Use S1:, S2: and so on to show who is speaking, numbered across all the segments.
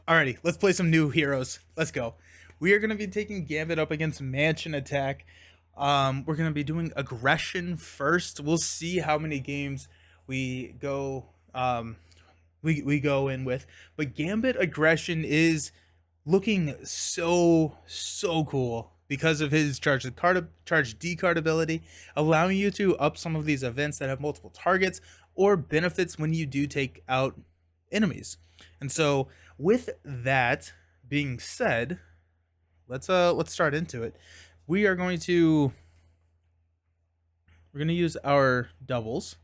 S1: Alrighty, let's play some new heroes. Let's go. We are going to be taking Gambit up against Mansion Attack. We're going to be doing aggression first. We'll see how many games we go we go in with. But Gambit aggression is looking so cool because of his charge D card ability, allowing you to up some of these events that have multiple targets or benefits when you do take out enemies. And so with that being said, let's start into it. We're going to use our doubles.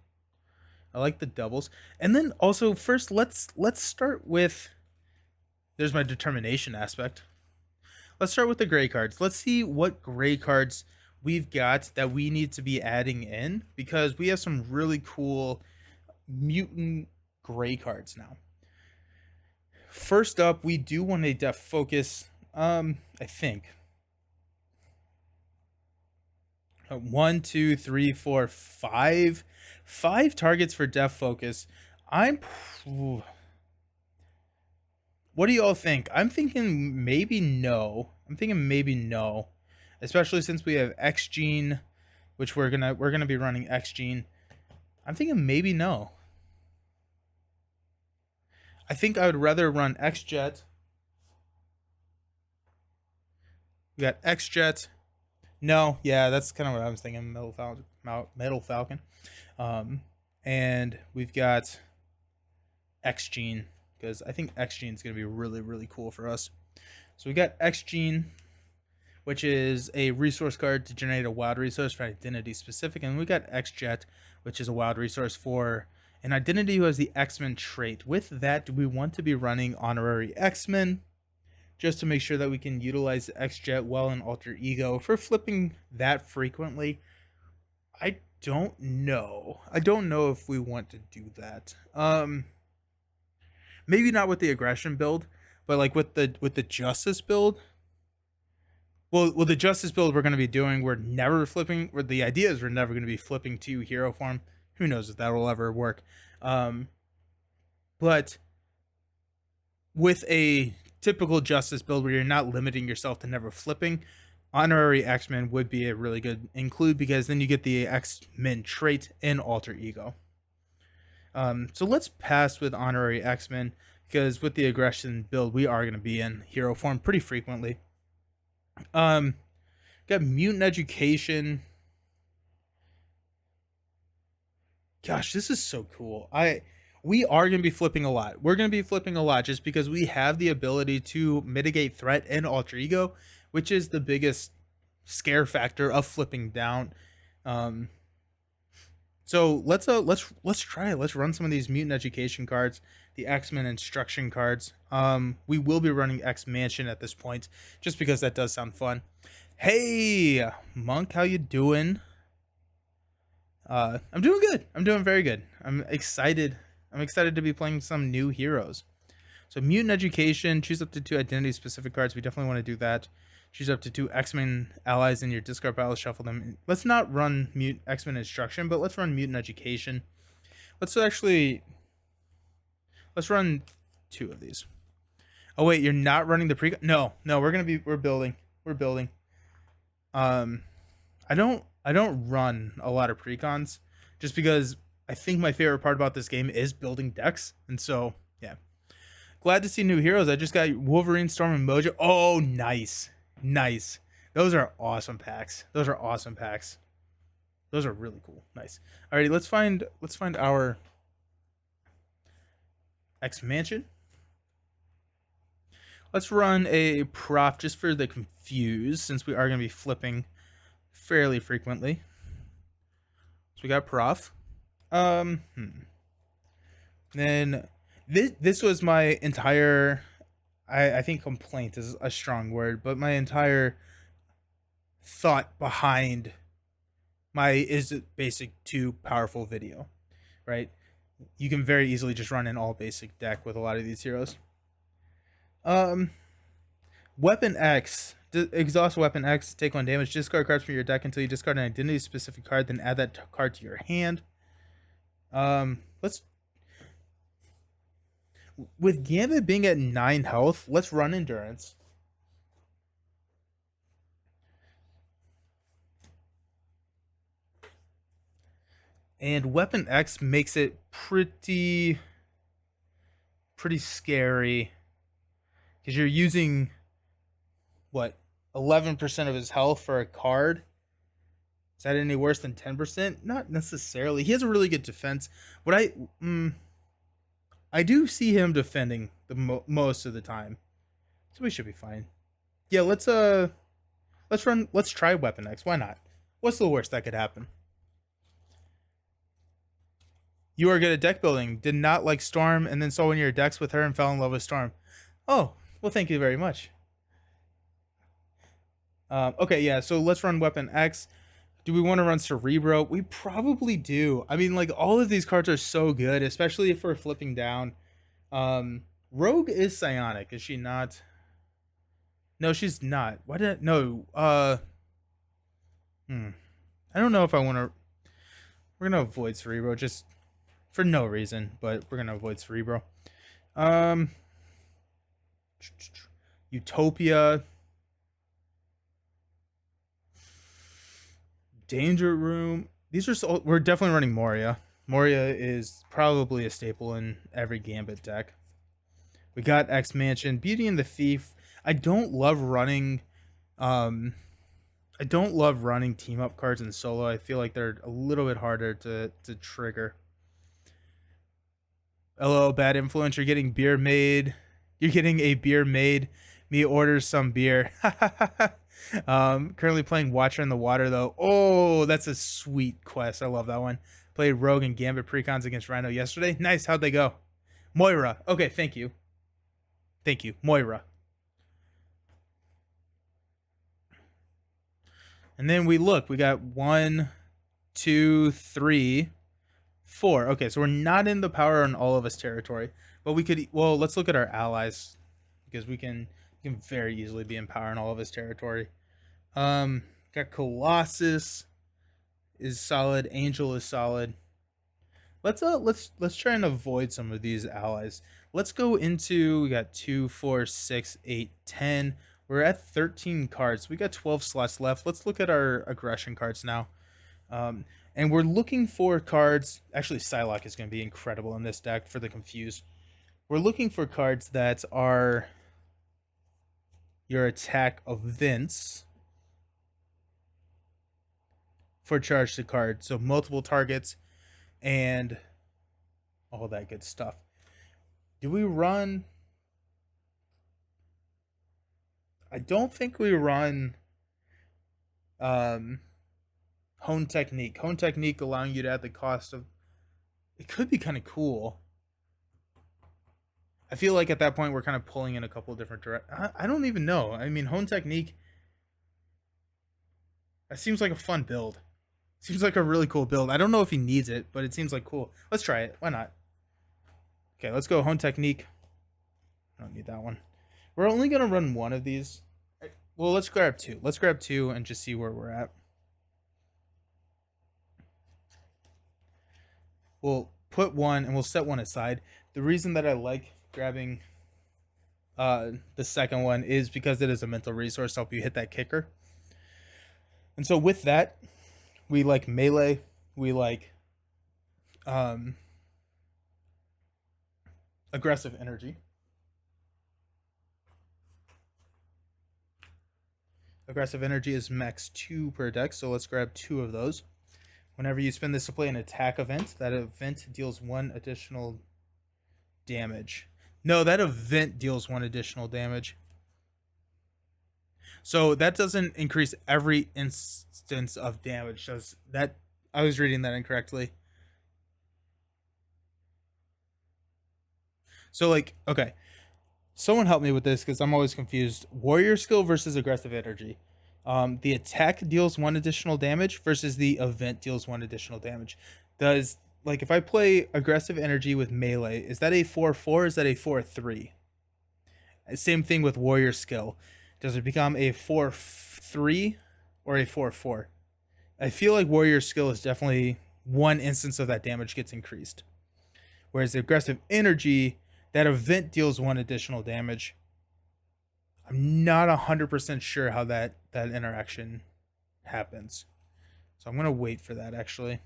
S1: I like the doubles. And then also first let's start with, there's my determination aspect. Let's start with the gray cards. Let's see what gray cards we've got that we need to be adding in, because we have some really cool mutant gray cards now. First up, we do want a def focus. I think 1, 2, 3, 4, 5 targets for def focus. What do you all think? I'm thinking maybe no. Especially since we have X Gene, which we're gonna be running X Gene. I'm thinking maybe no. I think I would rather run X Jet. We got X Jet. No, yeah, that's kind of what I was thinking. Metal Falcon. And we've got X Gene, because I think X Gene is going to be really cool for us. So we got X Gene, which is a resource card to generate a wild resource for identity specific, and we got X Jet, which is a wild resource for an identity who has the X-Men trait. With that, do we want to be running honorary X-Men, just to make sure that we can utilize X Jet well in alter ego for flipping that frequently? I don't know if we want to do that. Maybe not with the aggression build, but like with the justice build. Well, with the justice build we're going to be doing, we're never flipping. Or the idea is we're never going to be flipping to hero form. Who knows if that will ever work? But with a typical justice build where you're not limiting yourself to never flipping, honorary X-Men would be a really good include, because then you get the X-Men trait in alter ego. So let's pass with honorary X-Men, because with the aggression build we are going to be in hero form pretty frequently. Got mutant education. Gosh, this is so cool. We are going to be flipping a lot. We're going to be flipping a lot just because we have the ability to mitigate threat and alter ego, which is the biggest scare factor of flipping down. So let's try it. Let's run some of these mutant education cards, the X-Men instruction cards. We will be running X Mansion at this point, just because that does sound fun. Hey, Monk, how you doing? I'm doing good. I'm doing very good. I'm excited to be playing some new heroes. So mutant education, choose up to 2 identity specific cards. We definitely want to do that. Choose up to 2 X-Men allies in your discard pile, shuffle them. Let's not run X-Men instruction, but let's run mutant education. Let's run 2 of these. Oh wait, you're not running the pre? No, we're building. I don't run a lot of precons, just because I think my favorite part about this game is building decks. And so, yeah. Glad to see new heroes. I just got Wolverine, Storm, and Mojo. Oh, nice. Those are awesome packs. Those are really cool. Nice. Alrighty, let's find our X Mansion. Let's run a prof just for the confuse, since we are going to be flipping fairly frequently. So we got prof. Then this was my entire, I think complaint is a strong word, but my entire thought behind my is it basic to powerful video, right? You can very easily just run an all basic deck with a lot of these heroes. Weapon X. Exhaust Weapon X, take 1 damage, discard cards from your deck until you discard an identity specific card, then add that card to your hand. With Gambit being at 9 health, let's run endurance. And Weapon X makes it pretty scary because you're using what 11% of his health for a card. Is that any worse than 10%? Not necessarily. He has a really good defense. What I do see him defending the most of the time, so we should be fine. Yeah, let's run. Let's try Weapon X. Why not? What's the worst that could happen? You are good at deck building. Did not like Storm, and then saw one of your decks with her and fell in love with Storm. Oh, well, thank you very much. Okay, yeah. So let's run Weapon X. Do we want to run Cerebro? We probably do. I mean, like all of these cards are so good, especially if we're flipping down. Rogue is psionic, is she not? No, she's not. Why did I, no? I don't know if I want to. We're gonna avoid Cerebro just for no reason, but we're gonna avoid Cerebro. Utopia. Danger Room. These are so. We're definitely running Moria. Moria is probably a staple in every Gambit deck. We got X Mansion, Beauty and the Thief. I don't love running. I don't love running team up cards in solo. I feel like they're a little bit harder to trigger. LO Bad Influence. You're getting beer made. You're getting a beer made. Me orders some beer. Currently playing Watcher in the Water though. Oh, that's a sweet quest. I love that one. Played Rogue and Gambit precons against Rhino yesterday. Nice. How'd they go? Moira. Okay, thank you. Thank you, Moira. And then we look. We got 1, 2, 3, 4. Okay, so we're not in the power on all of us territory, but we could. Well, let's look at our allies because we can very easily be in power on all of his territory. Got Colossus is solid. Angel is solid. Let's try and avoid some of these allies. Let's go into. We got 2, 4, 6, 8, 10. We're at 13 cards. We got 12 slots left. Let's look at our aggression cards now. And we're looking for cards. Actually, Psylocke is going to be incredible in this deck for the confused. We're looking for cards that are your attack events for charge to card. So multiple targets and all that good stuff. Do we run? I don't think we run Hone Technique. Hone Technique allowing you to add the cost of. It could be kind of cool. I feel like at that point we're kind of pulling in a couple of different directions. I don't even know. I mean, Hone Technique. That seems like a fun build. Seems like a really cool build. I don't know if he needs it, but it seems like cool. Let's try it. Why not? Okay, let's go Hone Technique. I don't need that one. We're only going to run one of these. Well, let's grab 2. Let's grab 2 and just see where we're at. We'll put 1 and we'll set 1 aside. The reason that I like grabbing the second one is because it is a mental resource to help you hit that kicker. And so with that, we like melee, we like aggressive energy. Aggressive energy is max 2 per deck, so let's grab 2 of those. Whenever you spend this to play an attack event, that event deals 1 additional damage. No, that event deals 1 additional damage. So that doesn't increase every instance of damage. Does that? I was reading that incorrectly. So like, okay, someone help me with this because I'm always confused. Warrior skill versus aggressive energy. The attack deals 1 additional damage versus the event deals 1 additional damage. Does, like, if I play aggressive energy with melee, is that a 4/4? Is that a 4/3? Same thing with warrior skill. Does it become a 4/3 or a 4/4? I feel like warrior skill is definitely 1 instance of that damage gets increased. Whereas the aggressive energy That event deals 1 additional damage. I'm not 100% sure how that interaction happens. So I'm going to wait for that, actually.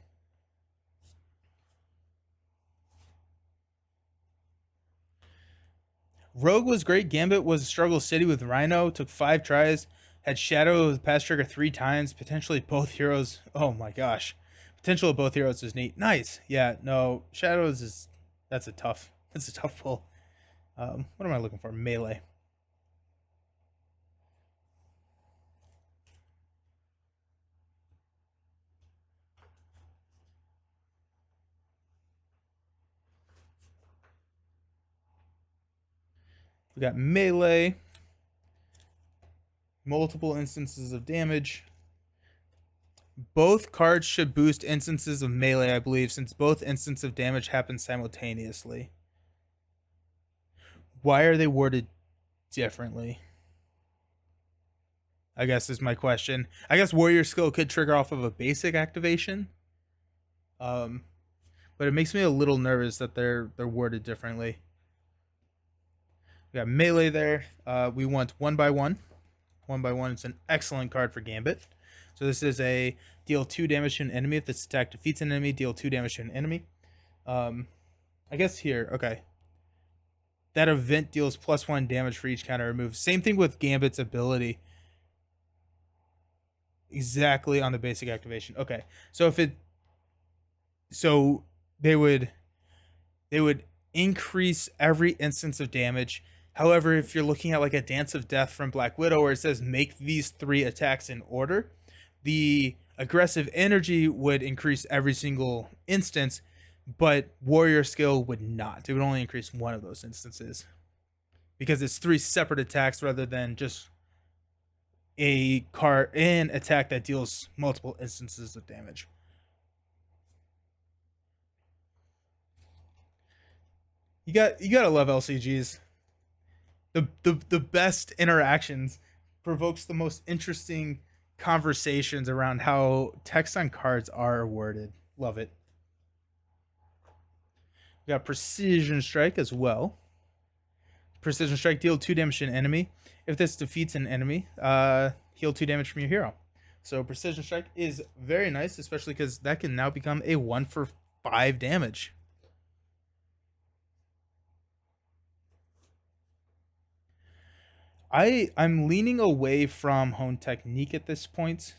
S1: Rogue was great. Gambit was a struggle city with Rhino. Took 5 tries. Had Shadow with Pass Trigger 3 times. Potentially both heroes. Oh my gosh. Potential of both heroes is neat. Nice. Yeah, no. Shadows is... That's a tough pull. What am I looking for? Melee. We got melee. Multiple instances of damage. Both cards should boost instances of melee, I believe, since both instances of damage happen simultaneously. Why are they worded differently? I guess is my question. I guess Warrior Skill could trigger off of a basic activation. But it makes me a little nervous that they're worded differently. We got melee there. We want 1 by 1. 1 by 1 is an excellent card for Gambit. So this is a deal 2 damage to an enemy. If this attack defeats an enemy, deal 2 damage to an enemy. I guess here, okay. That event deals +1 damage for each counter removed. Same thing with Gambit's ability. Exactly on the basic activation. Okay. So if it... So they would increase every instance of damage. However, if you're looking at like a Dance of Death from Black Widow where it says make these 3 attacks in order, the aggressive energy would increase every single instance, but Warrior Skill would not. It would only increase 1 of those instances because it's 3 separate attacks rather than just an attack that deals multiple instances of damage. You gotta love LCGs. The best interactions provokes the most interesting conversations around how text on cards are worded. Love it. We got Precision Strike as well. Precision Strike, deal 2 damage to an enemy. If this defeats an enemy, heal 2 damage from your hero. So Precision Strike is very nice, especially because that can now become a 1 for 5 damage. I'm leaning away from Hone Technique at this point.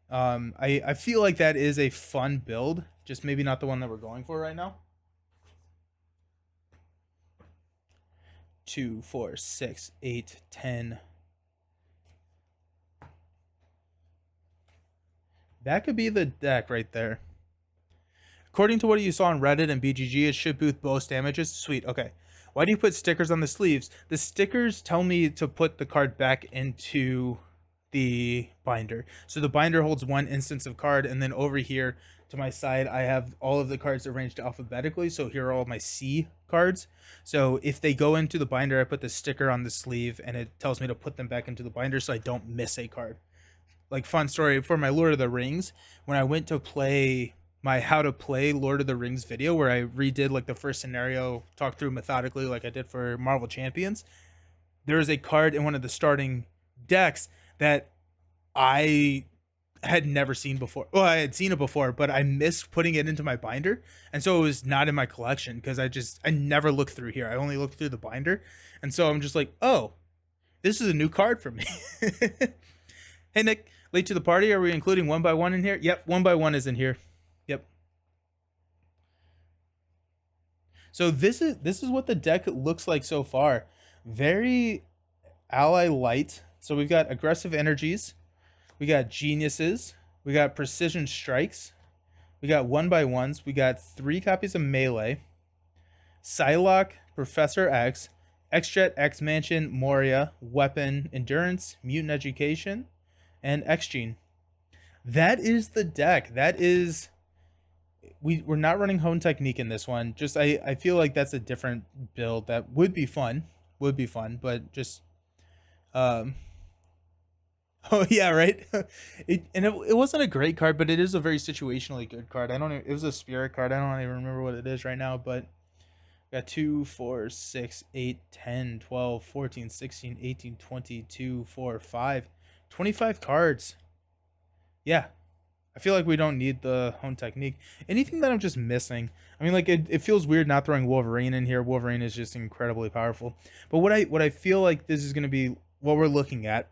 S1: I feel like that is a fun build, just maybe not the one that we're going for right now. 2, 4, 6, 8, 10. That could be the deck right there. According to what you saw on Reddit and BGG, it should boost both damages. Sweet, okay. Why do you put stickers on the sleeves? The stickers tell me to put the card back into the binder. So the binder holds 1 instance of card, and then over here to my side, I have all of the cards arranged alphabetically. So here are all my C cards. So if they go into the binder, I put the sticker on the sleeve, and it tells me to put them back into the binder so I don't miss a card. Like, fun story, for my Lord of the Rings, when I went to play my how to play Lord of the Rings video where I redid like the first scenario, talked through methodically like I did for Marvel Champions, there is a card in one of the starting decks that I had never seen before. Well, I had seen it before, but I missed putting it into my binder, and so it was not in my collection because I never looked through here. I only looked through the binder, and so I'm just like, oh, this is a new card for me. Hey Nick, late to the party. Are we including 1 by 1 in here? Yep, 1 by 1 is in here. Yep. So this is what the deck looks like so far. Very ally light. So we've got aggressive energies, we got geniuses, we got precision strikes, we got 1 by 1s, we got 3 copies of melee, Psylocke, Professor X, X-Jet, X-Mansion, Moria, Weapon, Endurance, Mutant Education, and X-Gene. That is the deck. That is... We're not running Hone Technique in this one. Just I feel like that's a different build that would be fun. But just oh yeah, right. It wasn't a great card, but it is a very situationally good card. It was a spirit card. I don't even remember what it is right now, but Got 2, 4, 6, 8, 10, 12, 14, 16, 18, 20, 2, 4, 5, 25 cards. Yeah. I feel like we don't need the hone technique. Anything that I'm just missing? I mean, like it feels weird not throwing Wolverine in here. Wolverine is just incredibly powerful. But what I feel like this is going to be what we're looking at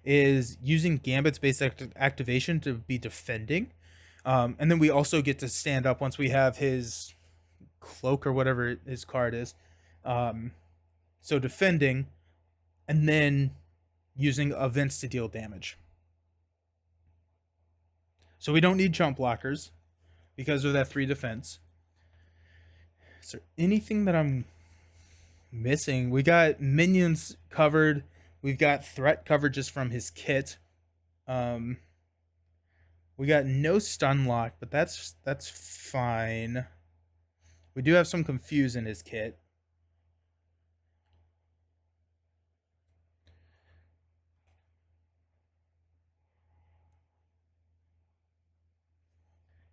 S1: is using Gambit's basic activation to be defending. And then we also get to stand up once we have his cloak or whatever his card is. Um, so defending, and then using events to deal damage. So we don't need jump blockers because of that 3 defense. Is there anything that I'm missing? We got minions covered. We've got threat coverages from his kit. We got no stun lock, but that's fine. We do have some confuse in his kit.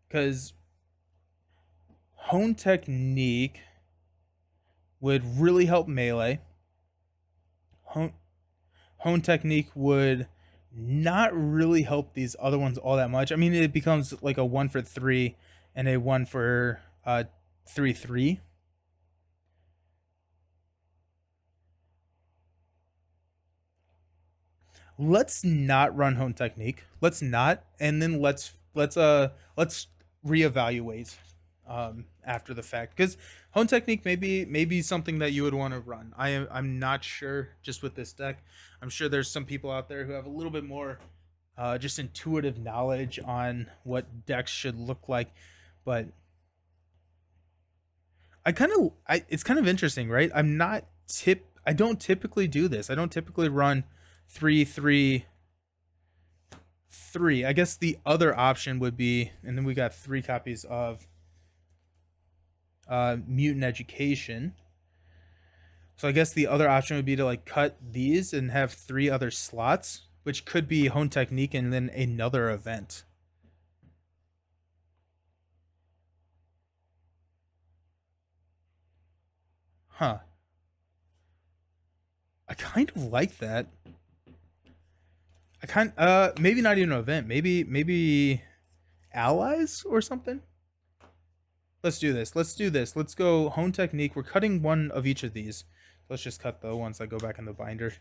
S1: Because hone technique would really help melee. Hone technique would not really help these other ones all that much. I mean, it becomes like a 1 for 3 and a 1 for 3/3. Let's not run hone technique. Let's not, and then let's reevaluate after the fact, because hone technique may be something that you would want to run. I'm not sure just with this deck. I'm sure there's some people out there who have a little bit more just intuitive knowledge on what decks should look like, but it's kind of interesting, right? I don't typically do this. I don't typically run 3/3/3. I guess the other option would be, and then we got 3 copies of Mutant Education. So I guess the other option would be to like cut these and have 3 other slots, which could be hone technique and then another event. Huh. I kind of like that. Maybe not even an event. Maybe allies or something. Let's do this. Let's go hone technique. We're cutting 1 of each of these. Let's just cut the ones that go back in the binder.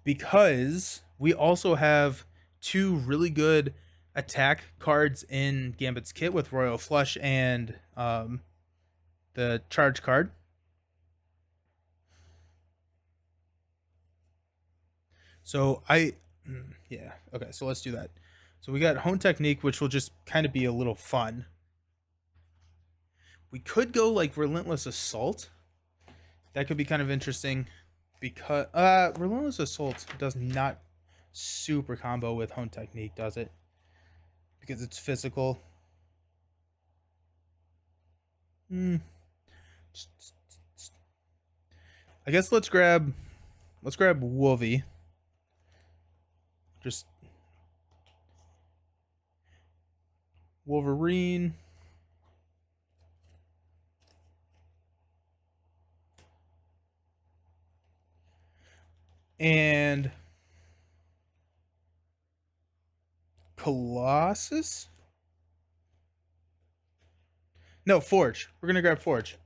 S1: Because we also have 2 really good attack cards in Gambit's kit with Royal Flush and the charge card. So yeah, okay, so let's do that. So we got hone technique, which will just kind of be a little fun. We could go like relentless assault. That could be kind of interesting because relentless assault does not super combo with hone technique, does it? Because it's physical. I guess let's grab Wolvie. Just Wolverine. And Colossus? No, Forge. We're going to grab Forge.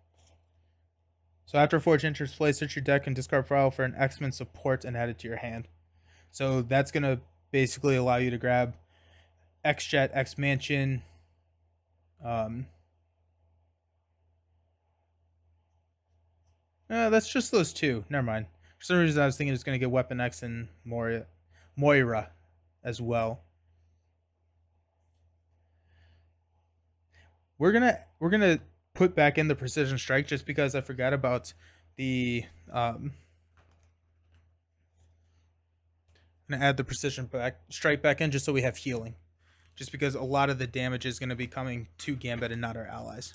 S1: So after Forge enters play, search your deck and discard file for an X-Men support and add it to your hand. So that's going to basically allow you to grab X-Jet, X-Mansion. That's just those 2. Never mind. For some reason, I was thinking it's going to get Weapon X and Moira as well. We're gonna put back in the Precision Strike just because I forgot about the I'm gonna add the Precision Strike back in just so we have healing, just because a lot of the damage is going to be coming to Gambit and not our allies.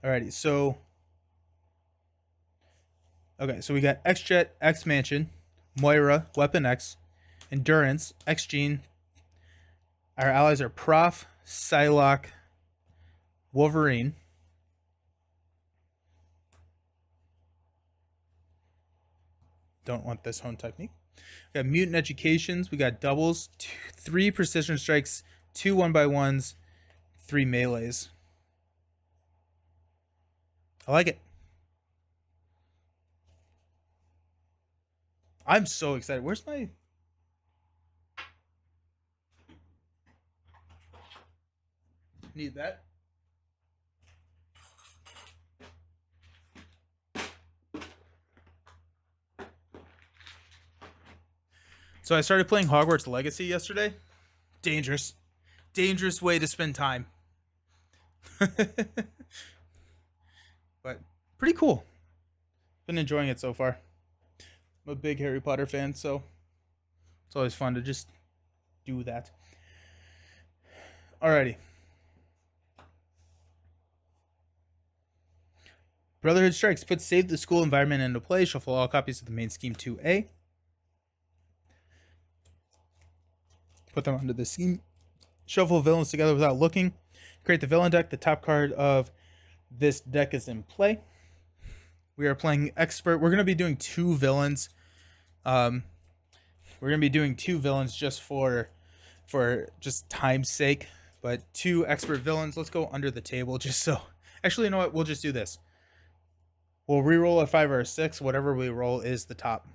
S1: Alrighty, so okay, so we got X-Jet, X-Mansion, Moira, Weapon X, Endurance, X-Gene, Our allies are Prof, Psylocke, Wolverine. Don't want this hone technique. We got Mutant Educations. We got doubles, 3 Precision Strikes, 2 1x1s, 3 melees. I like it. I'm so excited. Where's my... Need that. So I started playing Hogwarts Legacy yesterday. Dangerous. Dangerous way to spend time. But pretty cool. Been enjoying it so far. I'm a big Harry Potter fan, so it's always fun to just do that. Alrighty. Brotherhood Strikes. Put Save the School environment into play. Shuffle all copies of the main scheme 2A. Put them onto the scheme. Shuffle villains together without looking. Create the villain deck. The top card of this deck is in play. We are playing Expert. We're going to be doing 2 villains. We're going to be doing 2 villains just for just time's sake. But 2 Expert villains. Let's go under the table just so... Actually, you know what? We'll just do this. We'll re-roll a 5 or a 6. Whatever we roll is the top.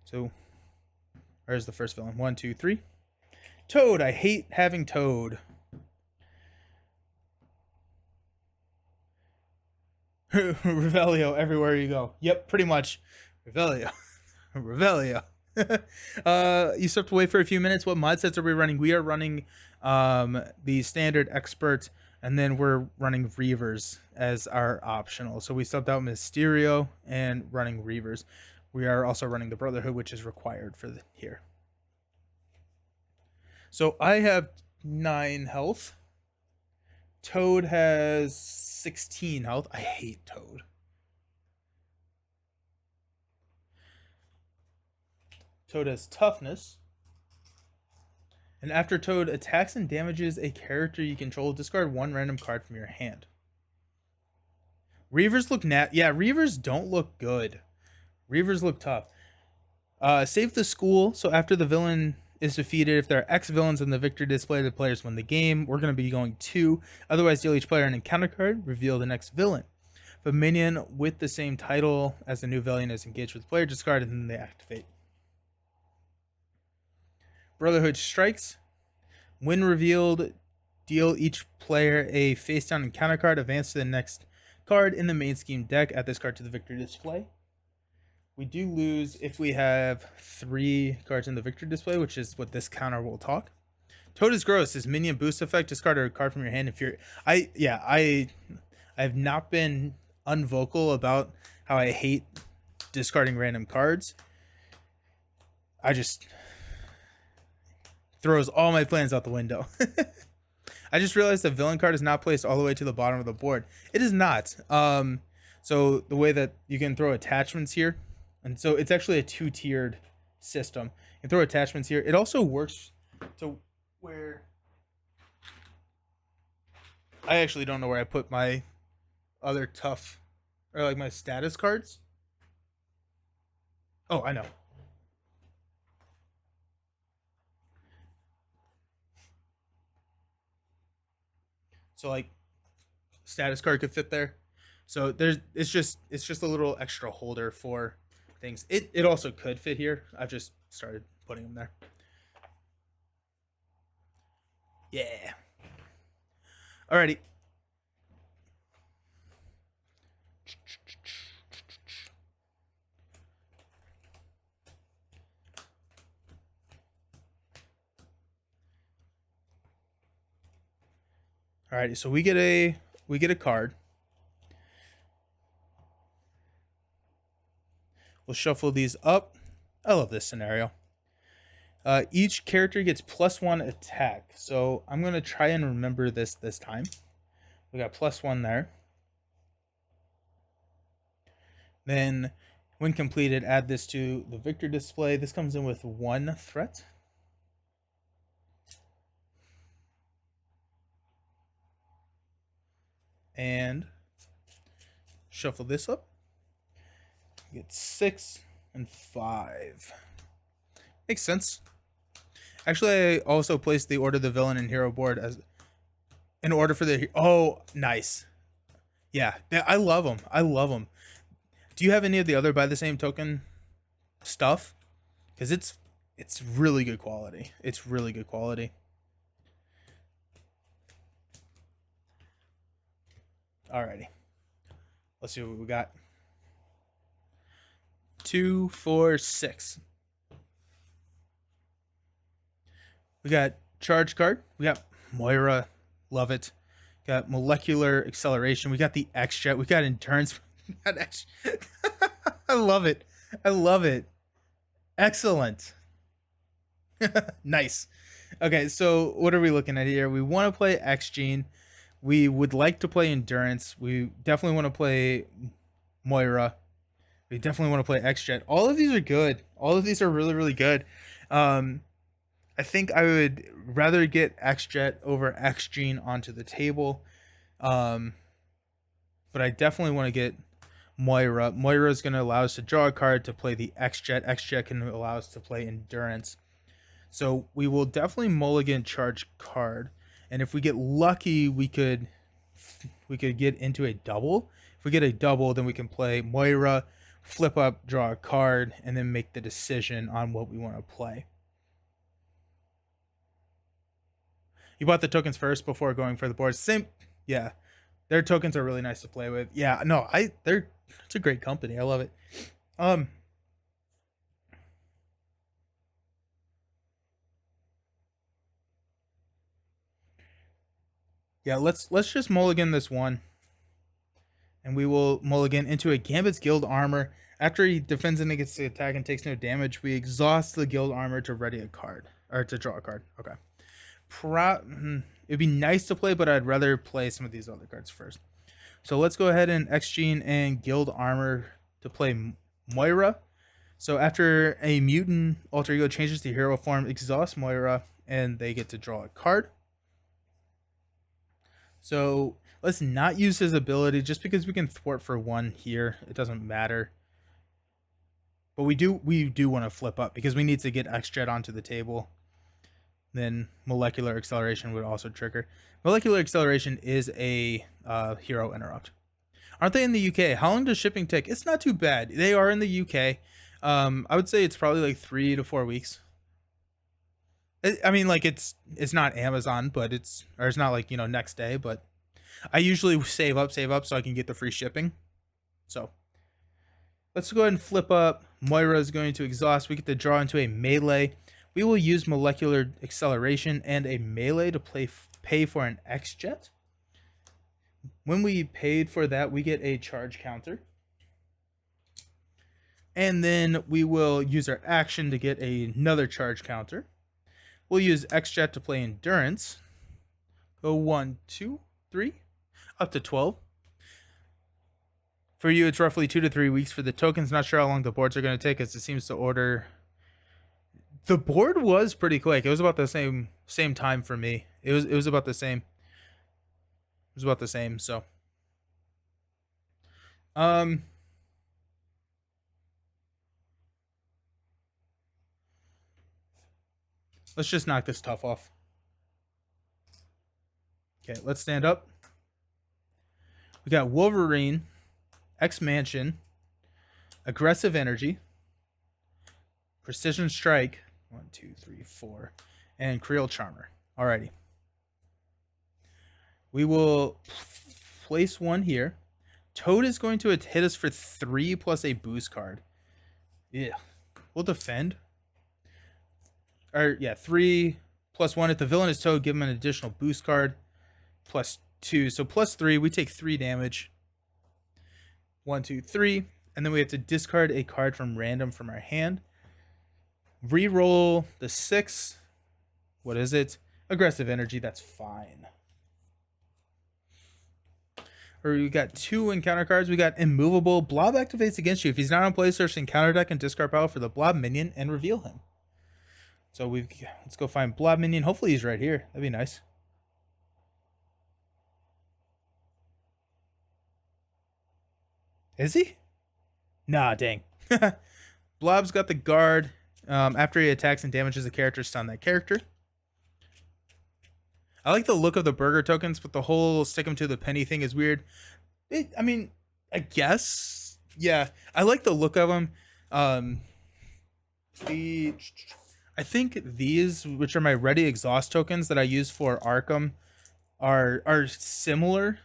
S1: So, where's the first villain? 1, 2, 3. Toad. I hate having Toad. Revelio everywhere you go. Yep, pretty much. Revelio. Revelio. You still have to wait for a few minutes. What mod sets are we running? We are running the standard Expert, and then we're running Reavers as our optional. So we subbed out Mysterio and running Reavers. We are also running the Brotherhood, which is required for here. So I have 9 health. Toad has 16 health. I hate Toad. Toad has toughness. And after Toad attacks and damages a character you control, discard 1 random card from your hand. Reavers look yeah, Reavers don't look good. Reavers look tough. Save the School. So after the villain is defeated, if there are X villains in the victory display, the players win the game. We're going to be going 2. Otherwise, deal each player an encounter card. Reveal the next villain. If a minion with the same title as the new villain is engaged with the player, discard and then they activate. Brotherhood Strikes. When revealed, deal each player a face-down encounter card. Advance to the next card in the main scheme deck. Add this card to the victory display. We do lose if we have 3 cards in the victory display, which is what this counter will talk. Toad is gross. His minion boost effect. Discard a card from your hand if you're... I have not been unvocal about how I hate discarding random cards. I just... throws all my plans out the window. I just realized the villain card is not placed all the way to the bottom of the board. It is not. So the way that you can throw attachments here, and so it's actually a 2-tiered system. You can throw attachments here. It also works to where I actually don't know where I put my other tough, or like my status cards. Oh, I know. So like status card could fit there. So there's it's just a little extra holder for things. It also could fit here. I've just started putting them there. Yeah. Alrighty. Alrighty, so we get a card. We'll shuffle these up. I love this scenario. Each character gets +1 attack. So I'm going to try and remember this time. We got +1 there. Then when completed, add this to the victor display. This comes in with 1 threat. and shuffle this up. Get 6 and 5. Makes sense. Actually, I also placed the Order of the Villain and Hero board as in order for the... Oh, nice. Yeah, I love them. I love them. Do you have any of the other buy the same token stuff? Because it's really good quality. It's really good quality. Alrighty. Let's see what we got. 2, 4, 6. We got Charge Card. We got Moira. Love it. Got Molecular Acceleration. We got the X-Jet. We got Endurance. We got I love it. I love it. Excellent. Nice. Okay, so what are we looking at here? We want to play X-Gene. We would like to play Endurance. We definitely want to play Moira. We definitely want to play X-Jet. All of these are good. All of these are really, really good. I think I would rather get X-Jet over X-Gene onto the table. But I definitely want to get Moira. Moira is going to allow us to draw a card to play the X-Jet. X-Jet can allow us to play Endurance. So we will definitely mulligan Charge Card. And if we get lucky, we could get into a double. If we get a double, then we can play Moira, flip up, draw a card, and then make the decision on what we want to play. You bought the tokens first before going for the boards. Same, yeah. Their tokens are really nice to play with. Yeah, no, it's a great company. I love it. Yeah, let's just mulligan this one. And we will mulligan into a Gambit's Guild Armor. After he defends and gets the attack and takes no damage, we exhaust the Guild Armor to ready a card. Or to draw a card. Okay. It'd be nice to play, but I'd rather play some of these other cards first. So let's go ahead and X-Gene and Guild Armor to play Moira. So after a mutant alter ego changes to hero form, exhaust Moira, and they get to draw a card. So let's not use his ability just because we can thwart for 1 here. It doesn't matter. But we do want to flip up because we need to get X-Jet onto the table. Then Molecular Acceleration would also trigger. Molecular Acceleration is a hero interrupt. Aren't they in the UK? How long does shipping take? It's not too bad. They are in the UK. I would say it's probably like 3 to 4 weeks. I mean, like it's not Amazon, but it's not like, next day, but I usually save up so I can get the free shipping. So let's go ahead and flip up. Moira is going to exhaust. We get to draw into a melee. We will use Molecular Acceleration and a melee to pay for an X-Jet. When we paid for that, we get a charge counter. And then we will use our action to get another charge counter. We'll use X-Jet to play Endurance. Go 1, 2, 3, up to 12. For you, it's roughly 2 to 3 weeks. For the tokens, not sure how long the boards are going to take, as it seems to order. The board was pretty quick. It was about the same time for me. It was about the same. It was about the same. So, let's just knock this tough off. Okay, let's stand up. We got Wolverine, X-Mansion, Aggressive Energy, Precision Strike, 1, 2, 3, 4, and Creel Charmer. Alrighty. We will place 1 here. Toad is going to hit us for 3 plus a boost card. Yeah. We'll defend. Or, yeah, 3 plus 1. If the villain is Toad, give him an additional boost card. Plus 2. So plus 3. We take 3 damage. 1, 2, 3. And then we have to discard a card from random from our hand. Reroll the 6. What is it? Aggressive Energy. That's fine. Or we got 2 encounter cards. We got Immovable. Blob activates against you. If he's not on play, search encounter deck and discard power for the Blob minion and reveal him. So let's go find Blob minion. Hopefully he's right here. That'd be nice. Is he? Nah, dang. Blob's got the guard. After he attacks and damages a character, stun that character. I like the look of the burger tokens, but the whole stick them to the penny thing is weird. I mean, I guess. Yeah, I like the look of them. The I think these, which are my ready exhaust tokens that I use for Arkham, are similar.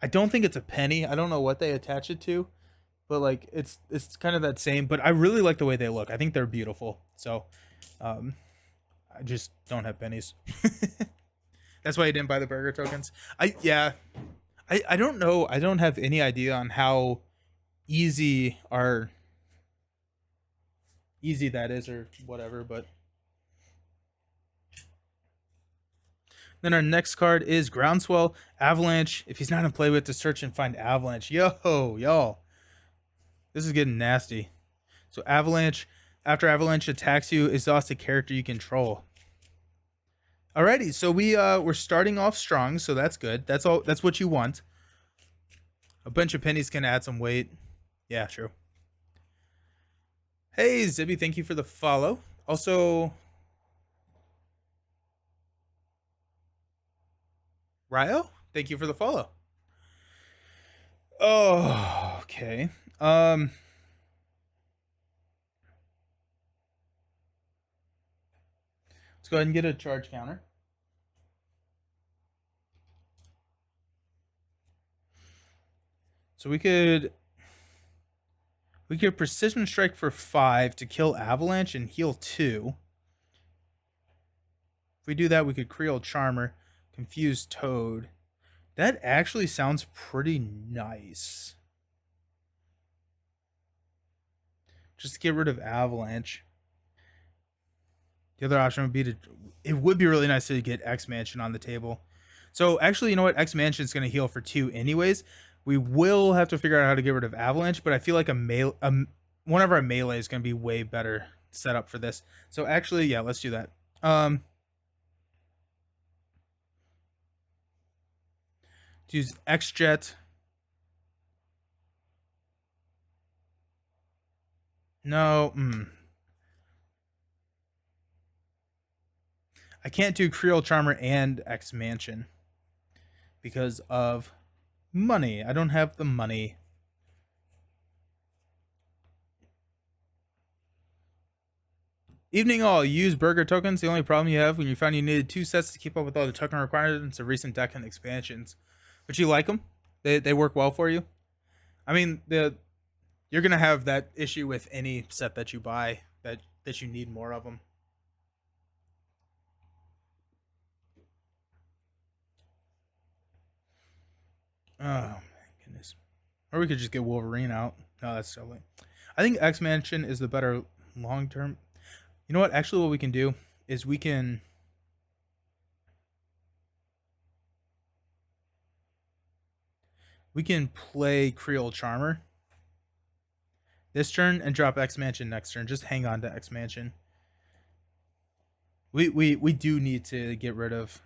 S1: I don't think it's a penny. I don't know what they attach it to, but like it's kind of that same. But I really like the way they look. I think they're beautiful. So, um, I just don't have pennies. That's why I didn't buy the burger tokens. I don't know. I don't have any idea on how easy our easy that is or whatever, but then our next card is Groundswell Avalanche. If he's not in play, we have to search and find Avalanche. Yo, y'all. This is getting nasty. So Avalanche, after Avalanche attacks you, exhaust a character you control. Alrighty, so we're starting off strong, so that's good. That's all. That's what you want. A bunch of pennies can add some weight. Yeah, true. Hey, Zibby, thank you for the follow. Also, Ryo, thank you for the follow. Oh, okay. Let's go ahead and get a charge counter. So we could precision strike for 5 to kill Avalanche and heal 2. If we do that, we could Creole Charmer, confuse Toad. That actually sounds pretty nice. Just to get rid of Avalanche. The other option would be to... It would be really nice to get X-Mansion on the table. So actually, you know what? X-Mansion is going to heal for 2 anyways. We will have to figure out how to get rid of Avalanche, but I feel like one of our melee is going to be way better set up for this. So actually, yeah, let's do that. Use X-Jet. No. I can't do Creole Charmer and X-Mansion because of money. I don't have the money. Evening all, use burger tokens. The only problem you have when you found you needed 2 sets to keep up with all the token requirements of recent deck and expansions. But you like them? They work well for you? I mean, you're going to have that issue with any set that you buy, that you need more of them. Oh, my goodness. Or we could just get Wolverine out. No, that's silly. I think X-Mansion is the better long-term. You know what? Actually, what we can do is we can play Creole Charmer this turn and drop X-Mansion next turn. Just hang on to X-Mansion. We do need to get rid of...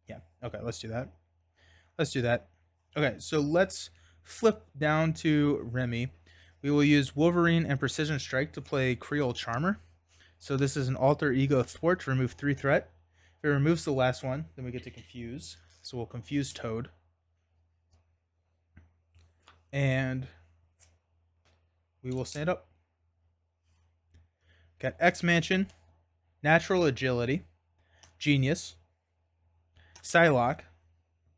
S1: Yeah, okay, let's do that. Let's do that. Okay, so let's flip down to Remy. We will use Wolverine and Precision Strike to play Creole Charmer. So this is an alter ego thwart to remove 3 threat. If it removes the last one, then we get to confuse. So we'll confuse Toad. And we will stand up. Got X-Mansion, Natural Agility, Genius, Psylocke,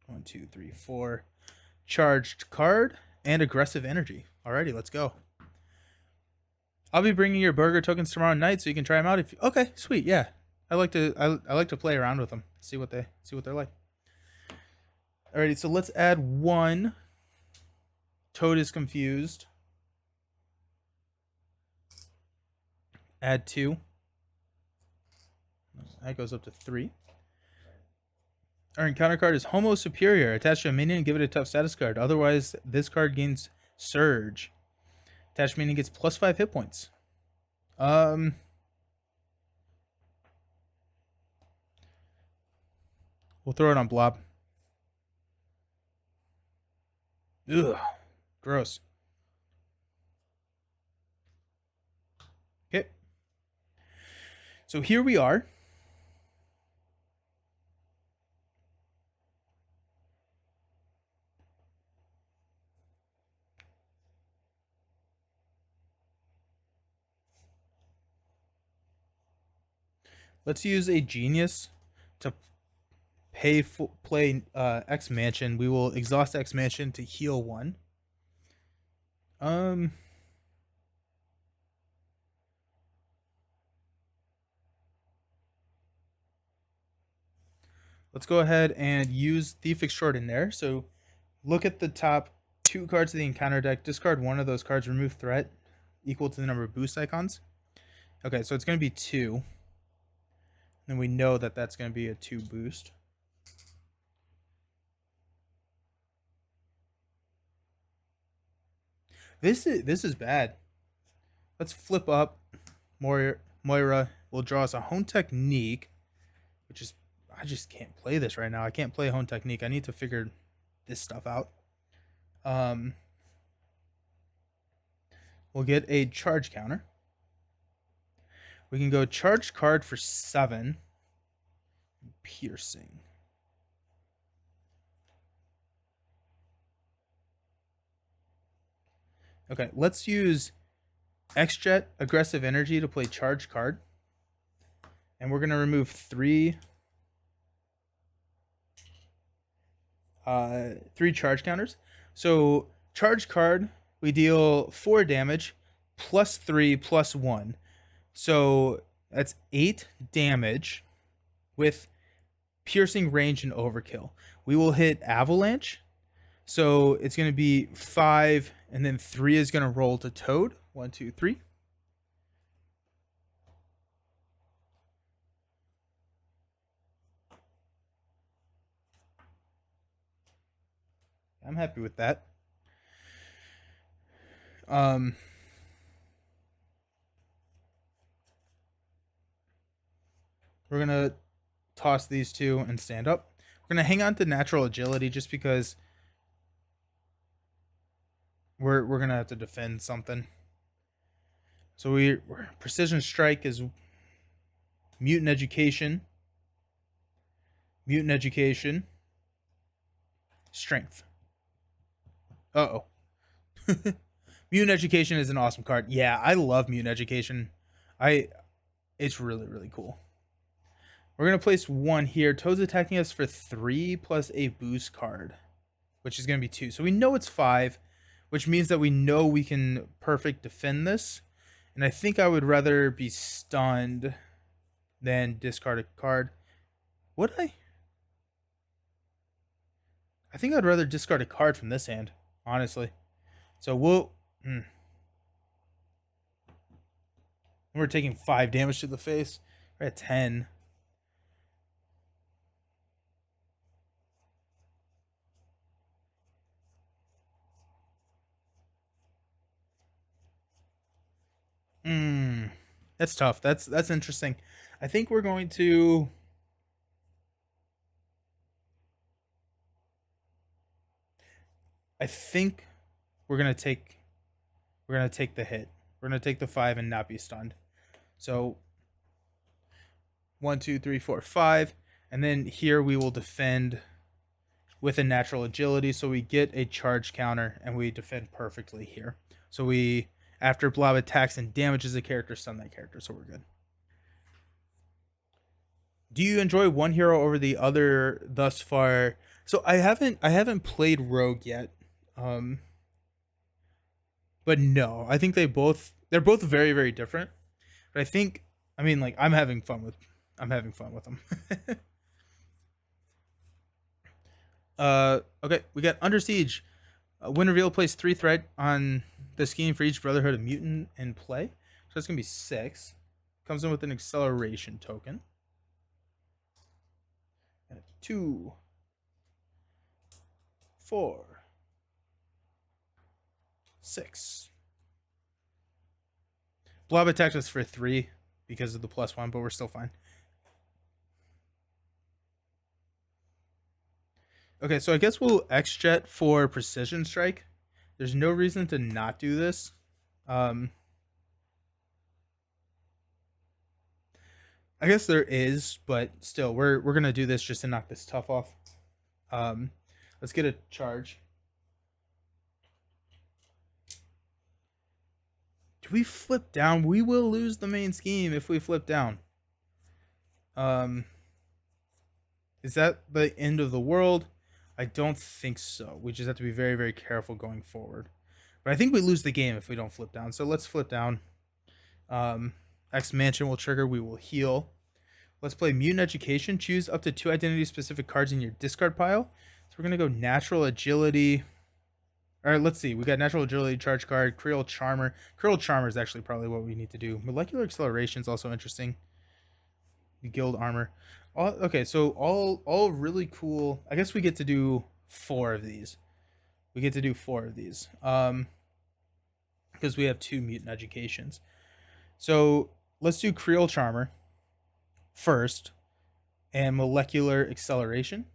S1: 1, 2, 3, 4, Charged Card, and Aggressive Energy. Alrighty, let's go. I'll be bringing your burger tokens tomorrow night, so you can try them out. Okay, sweet, yeah. I like to play around with them, see what they're like. Alrighty, so let's add 1. Toad is confused. Add 2. That goes up to 3. Our encounter card is Homo Superior. Attach to a minion and give it a tough status card. Otherwise, this card gains Surge. Attached minion gets +5 hit points. We'll throw it on Blob. Ugh, gross. Okay, so here we are. Let's use a genius to play X Mansion. We will exhaust X Mansion to heal one. Um, let's go ahead and use Thief Extraordinaire. So look at the top 2 cards of the encounter deck. Discard one of those cards. Remove threat equal to the number of boost icons. Okay, so it's going to be 2. And we know that that's going to be a 2 boost. This is bad. Let's flip up. Moira will draw us a Hone Technique, which is, I just can't play this right now. I can't play Hone Technique. I need to figure this stuff out. We'll get a charge counter. We can go charge card for 7. Piercing. Okay, let's use X-Jet Aggressive Energy to play charge card. And we're going to remove 3 charge counters. So charge card, we deal 4 damage, plus 3, plus 1. So that's 8 damage with piercing, range, and overkill. We will hit Avalanche. So it's going to be 5, and then 3 is going to roll to Toad. 1, 2, 3. I'm happy with that. We're going to toss these 2 and stand up. We're going to hang on to natural agility just because we're going to have to defend something. So we're Precision Strike is Mutant Education. Mutant Education. Strength. Uh-oh. Mutant Education is an awesome card. Yeah, I love Mutant Education. It's really, really cool. We're going to place 1 here. Toad's attacking us for 3 plus a boost card, which is going to be 2. So we know it's 5, which means that we know we can perfect defend this. And I think I would rather be stunned than discard a card. Would I? I think I'd rather discard a card from this hand, honestly. So we'll... We're taking 5 damage to the face. We're at 10. That's tough. That's interesting. I think we're going to... I think we're gonna take the hit. We're gonna take the 5 and not be stunned. So 1, 2, 3, 4, 5, and then here we will defend with a natural agility. So we get a charge counter and we defend perfectly here. So we, after Blob attacks and damages a character, stun that character. So we're good. Do you enjoy one hero over the other thus far? So I haven't played Rogue yet. But no, I think they're both very, very different. But I think, I mean, like, I'm having fun with them. Okay, we got Under Siege. Win reveal, place 3 threat on the scheme for each Brotherhood of Mutant in play. So that's gonna be 6. Comes in with an acceleration token. And 2, 4, 6. Blob attacked us for 3 because of the +1, but we're still fine. Okay, so I guess we'll X-Jet for Precision Strike. There's no reason to not do this. I guess there is, but still, we're gonna do this just to knock this tough off. Let's get a charge. Do we flip down? We will lose the main scheme if we flip down. Is that the end of the world? I don't think so. We just have to be very, very careful going forward. But I think we lose the game if we don't flip down. So let's flip down. X Mansion will trigger. We will heal. Let's play Mutant Education. Choose up to 2 identity-specific cards in your discard pile. So we're going to go Natural Agility. All right, let's see. We got Natural Agility, Charge Card, Creole Charmer. Creole Charmer is actually probably what we need to do. Molecular Acceleration is also interesting. Guild Armor. Okay, so all really cool. I guess we get to do 4 of these. We get to do 4 of these. Because we have 2 Mutant Educations. So let's do Creole Charmer first and Molecular Acceleration.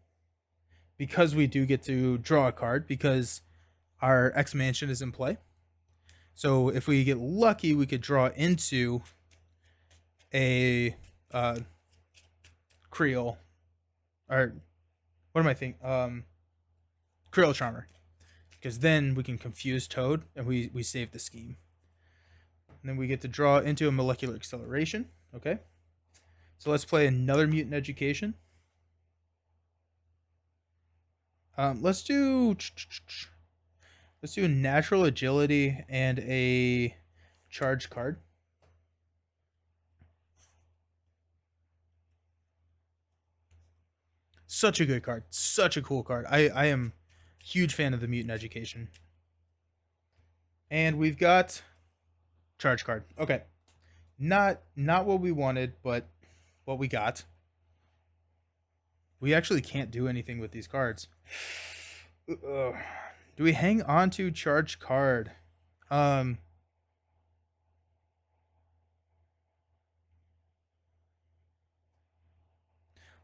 S1: Because we do get to draw a card because our X Mansion is in play. So if we get lucky, we could draw into a Creole, or what am I thinking? Creole Charmer, because then we can confuse Toad and we save the scheme. And then we get to draw into a Molecular Acceleration. Okay, so let's play another Mutant Education. Let's do a Natural Agility and a Charge card. Such a good card. Such a cool card. I am a huge fan of the Mutant Education. And we've got Charge card. Okay. Not what we wanted, but what we got. We actually can't do anything with these cards. Do we hang on to Charge card?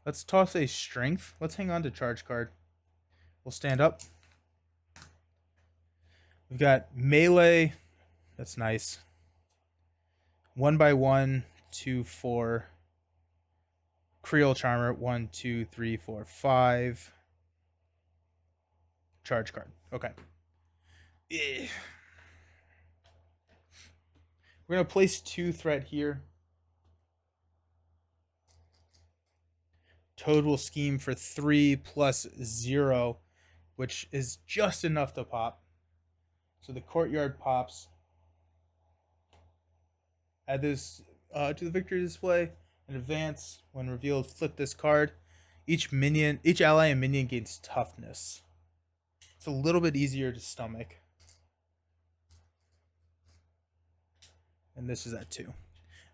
S1: Let's toss a Strength. Let's hang on to Charge card. We'll stand up. We've got Melee. That's nice. 1x1, 2, 4. Creole Charmer. 1, 2, 3, 4, 5. Charge card. Okay. We're going to place 2 threat here. Toad will scheme for 3 plus 0, which is just enough to pop. So the Courtyard pops. Add this to the victory display. In advance, when revealed, flip this card. Each ally and minion gains toughness. It's a little bit easier to stomach. And this is at 2.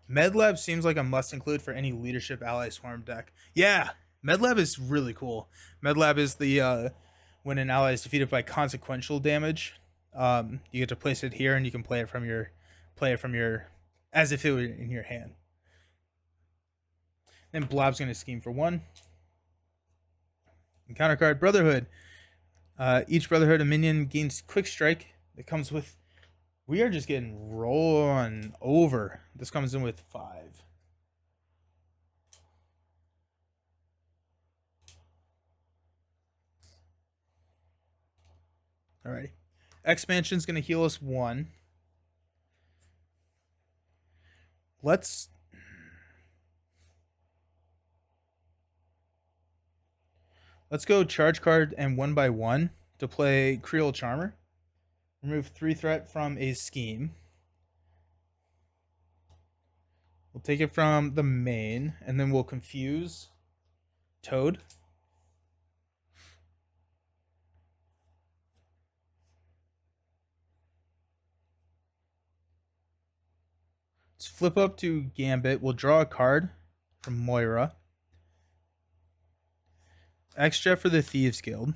S1: Medlab seems like a must include for any leadership ally swarm deck. Yeah, Medlab is really cool. Medlab is the when an ally is defeated by consequential damage, you get to place it here and you can play it from your as if it were in your hand. Then Blob's going to scheme for 1. And counter card Brotherhood. Each Brotherhood a minion gains Quick Strike. That comes with. We are just getting run over. This comes in with 5. Alrighty. Expansion's going to heal us 1. Let's go Charge card and 1x1 to play Creole Charmer. Remove 3 threat from a scheme. We'll take it from the main, and then we'll confuse Toad. Let's flip up to Gambit. We'll draw a card from Moira. X-Jet for the Thieves Guild.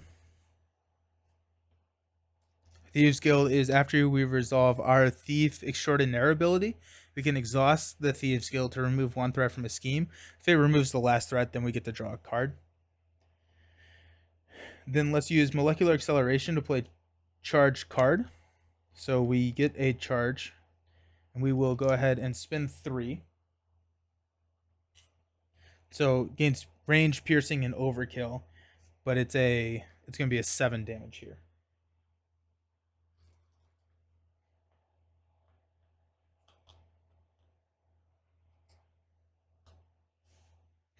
S1: Thieves Guild is after we resolve our Thief Extraordinaire ability, we can exhaust the Thieves Guild to remove 1 threat from a scheme. If it removes the last threat, then we get to draw a card. Then let's use Molecular Acceleration to play charge card. So we get a charge, and we will go ahead and spin 3. So gains range, piercing, and overkill, but it's going to be a 7 damage here.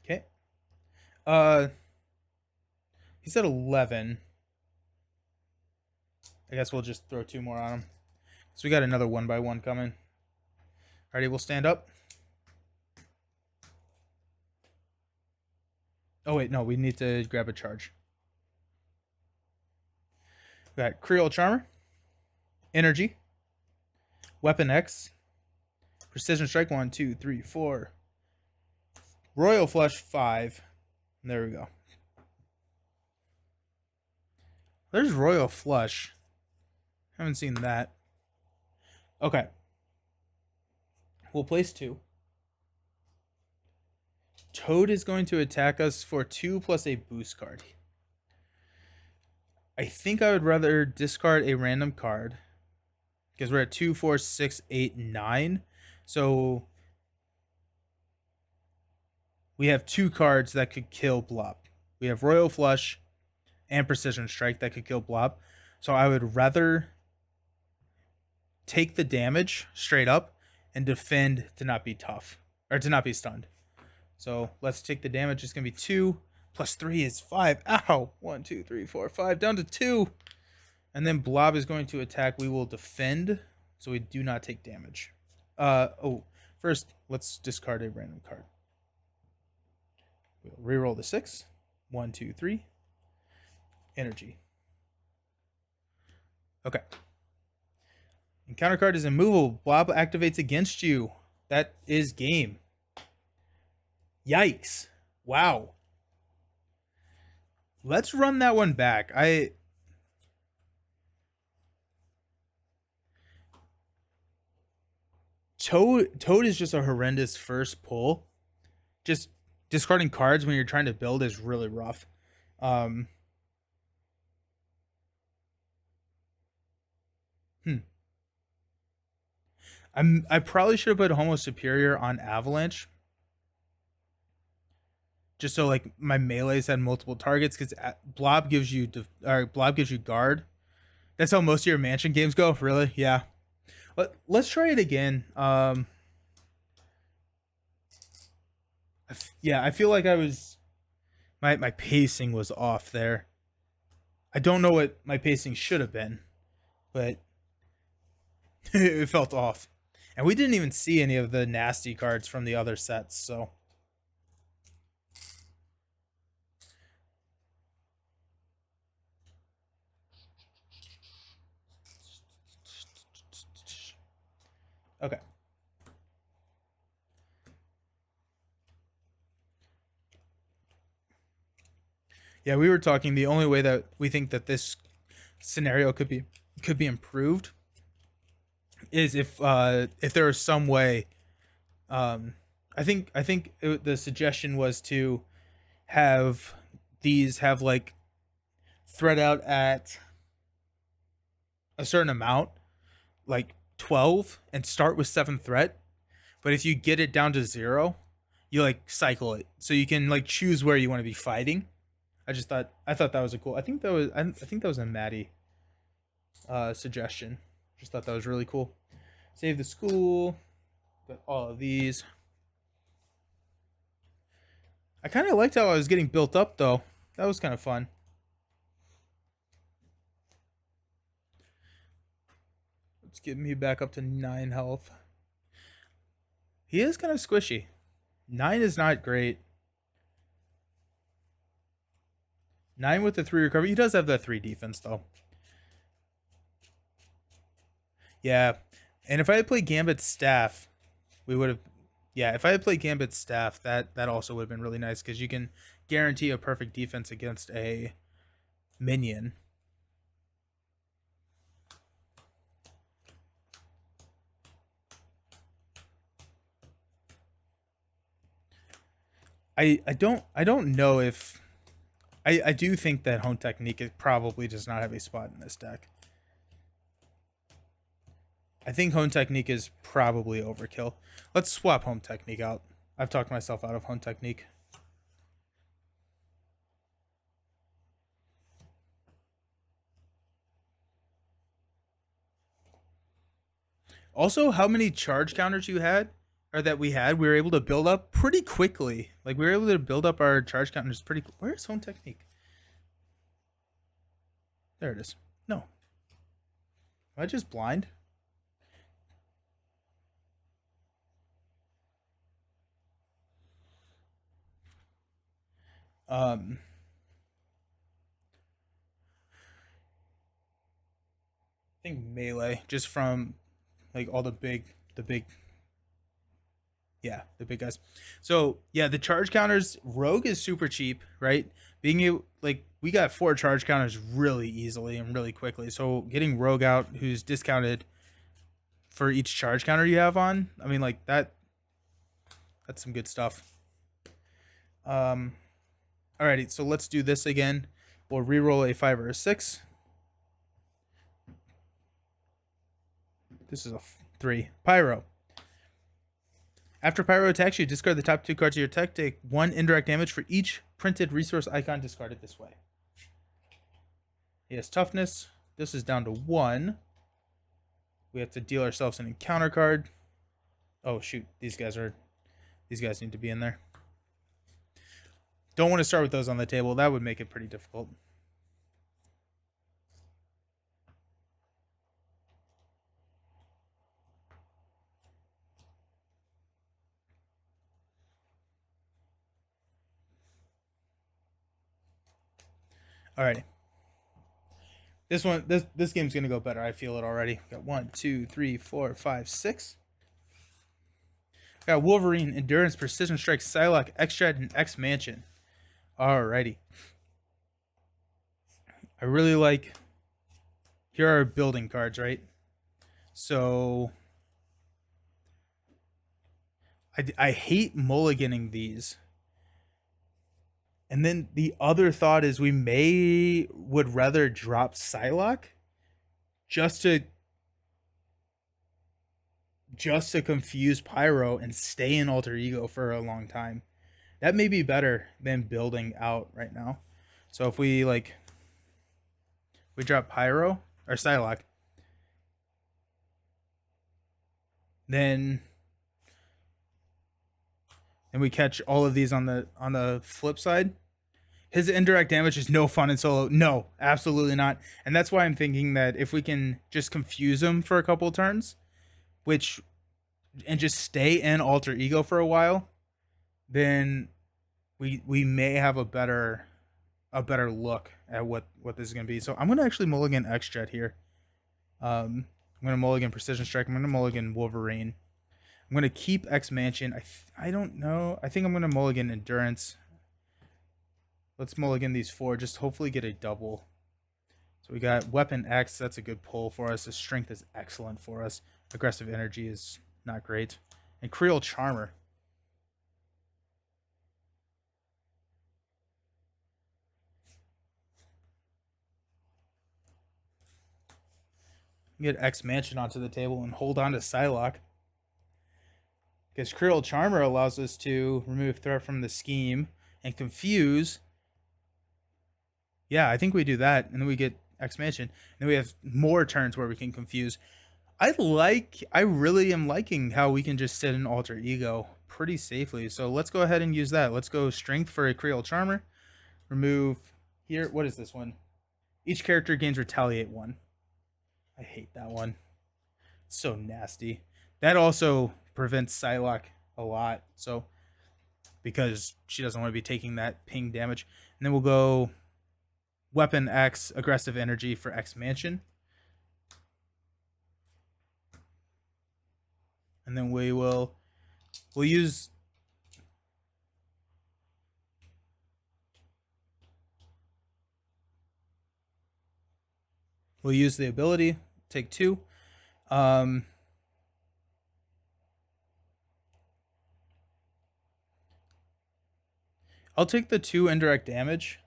S1: Okay. He's at 11. I guess we'll just throw 2 more on him. So we got another 1x1 coming. Alrighty, we'll stand up. Oh wait, no, we need to grab a charge. We got Creole Charmer, Energy, Weapon X, Precision Strike 1, 2, 3, 4, Royal Flush 5. There we go. There's Royal Flush. Haven't seen that. Okay. We'll place 2. Toad is going to attack us for 2 plus a boost card. I think I would rather discard a random card because we're at 2, 4, 6, 8, 9. So we have 2 cards that could kill Blob. We have Royal Flush and Precision Strike that could kill Blob. So I would rather take the damage straight up and defend to not be tough, or to not be stunned. So let's take the damage. It's going to be 2 plus 3 is 5. Ow! 1, 2, 3, 4, 5. Down to 2. And then Blob is going to attack. We will defend, so we do not take damage. First, let's discard a random card. We'll reroll the 6. 1, 2, 3. Energy. Okay. Encounter card is immovable. Blob activates against you. That is game. Yikes. Wow. Let's run that one back. Toad is just a horrendous first pull. Just discarding cards when you're trying to build is really rough. I probably should have put Homo Superior on Avalanche, just so like my melees had multiple targets, because Blob gives you guard. That's how most of your mansion games go. Really, yeah. Let's try it again. Yeah, I feel like my pacing was off there. I don't know what my pacing should have been, but it felt off. And we didn't even see any of the nasty cards from the other sets, so. Okay. Yeah, we were talking, the only way that we think that this scenario could be improved is if there was some way. I think the suggestion was to have these have like thread out at a certain amount, like 12, and start with 7 threat. But if you get it down to 0, you like cycle it, so you can like choose where you want to be fighting. I thought that was a cool. I think that was a Maddie suggestion. Just thought that was really cool. Save the school. Got all of these. I kind of liked how I was getting built up, though. That was kind of fun. Let's get me back up to 9 health. He is kind of squishy. 9 is not great. 9 with the 3 recovery. He does have that 3 defense, though. Yeah. And if I had played Gambit Staff, we would have... Yeah, if I had played Gambit Staff, that also would have been really nice, because you can guarantee a perfect defense against a minion. I don't know if... I do think that Hone Technique probably does not have a spot in this deck. I think Hone Technique is probably overkill. Let's swap Home Technique out. I've talked myself out of Home Technique. Also, how many charge counters you had, or that we had, we were able to build up pretty quickly. Like, we were able to build up our charge counters pretty. Where's Home Technique? There it is. No. Am I just blind? Um, I think melee, just from like all the big, yeah, the big guys. So yeah, the charge counters. Rogue is super cheap, right? Being able, like, we got 4 charge counters really easily and really quickly. So getting Rogue out, who's discounted for each charge counter you have on, I mean, like that. That's some good stuff. Alrighty, so let's do this again. We'll reroll a 5 or a 6. This is a 3. Pyro. After Pyro attacks you, discard the top 2 cards of your deck. Take 1 indirect damage for each printed resource icon discarded this way. He has toughness. This is down to 1. We have to deal ourselves an encounter card. Oh shoot, these guys need to be in there. Don't want to start with those on the table. That would make it pretty difficult. Alrighty. This game's gonna go better. I feel it already. We got 1, 2, 3, 4, 5, 6. We got Wolverine, Endurance, Precision Strike, Psylocke, X-Jet, and X-Mansion. Alrighty. I really like. Here are building cards, right? So I hate mulliganing these. And then the other thought is we would rather drop Psylocke just to confuse Pyro and stay in Alter Ego for a long time. That may be better than building out right now. So if we drop Pyro or Psylocke, then we catch all of these on the flip side. His indirect damage is no fun in solo. No, absolutely not. And that's why I'm thinking that if we can just confuse him for a couple turns, and just stay in Alter Ego for a while, then we may have a better look at what this is going to be. So I'm going to actually mulligan X-Jet here. I'm going to mulligan Precision Strike. I'm going to mulligan Wolverine. I'm going to keep X-Mansion. I don't know. I think I'm going to mulligan Endurance. Let's mulligan these 4. Just hopefully get a double. So we got Weapon X. That's a good pull for us. The Strength is excellent for us. Aggressive Energy is not great. And Creole Charmer. Get X-Mansion onto the table and hold on to Psylocke. Because Creole Charmer allows us to remove threat from the scheme and confuse. Yeah, I think we do that, and then we get X-Mansion. And then we have more turns where we can confuse. I really am liking how we can just sit in Alter Ego pretty safely. So let's go ahead and use that. Let's go Strength for a Creole Charmer. Remove here. What is this one? Each character gains Retaliate 1. I hate that one. It's so nasty. That also prevents Psylocke a lot. So because she doesn't want to be taking that ping damage. And then we'll go Weapon X, Aggressive Energy for X-Mansion. And then we'll use the ability. Take 2. I'll take the 2 indirect damage.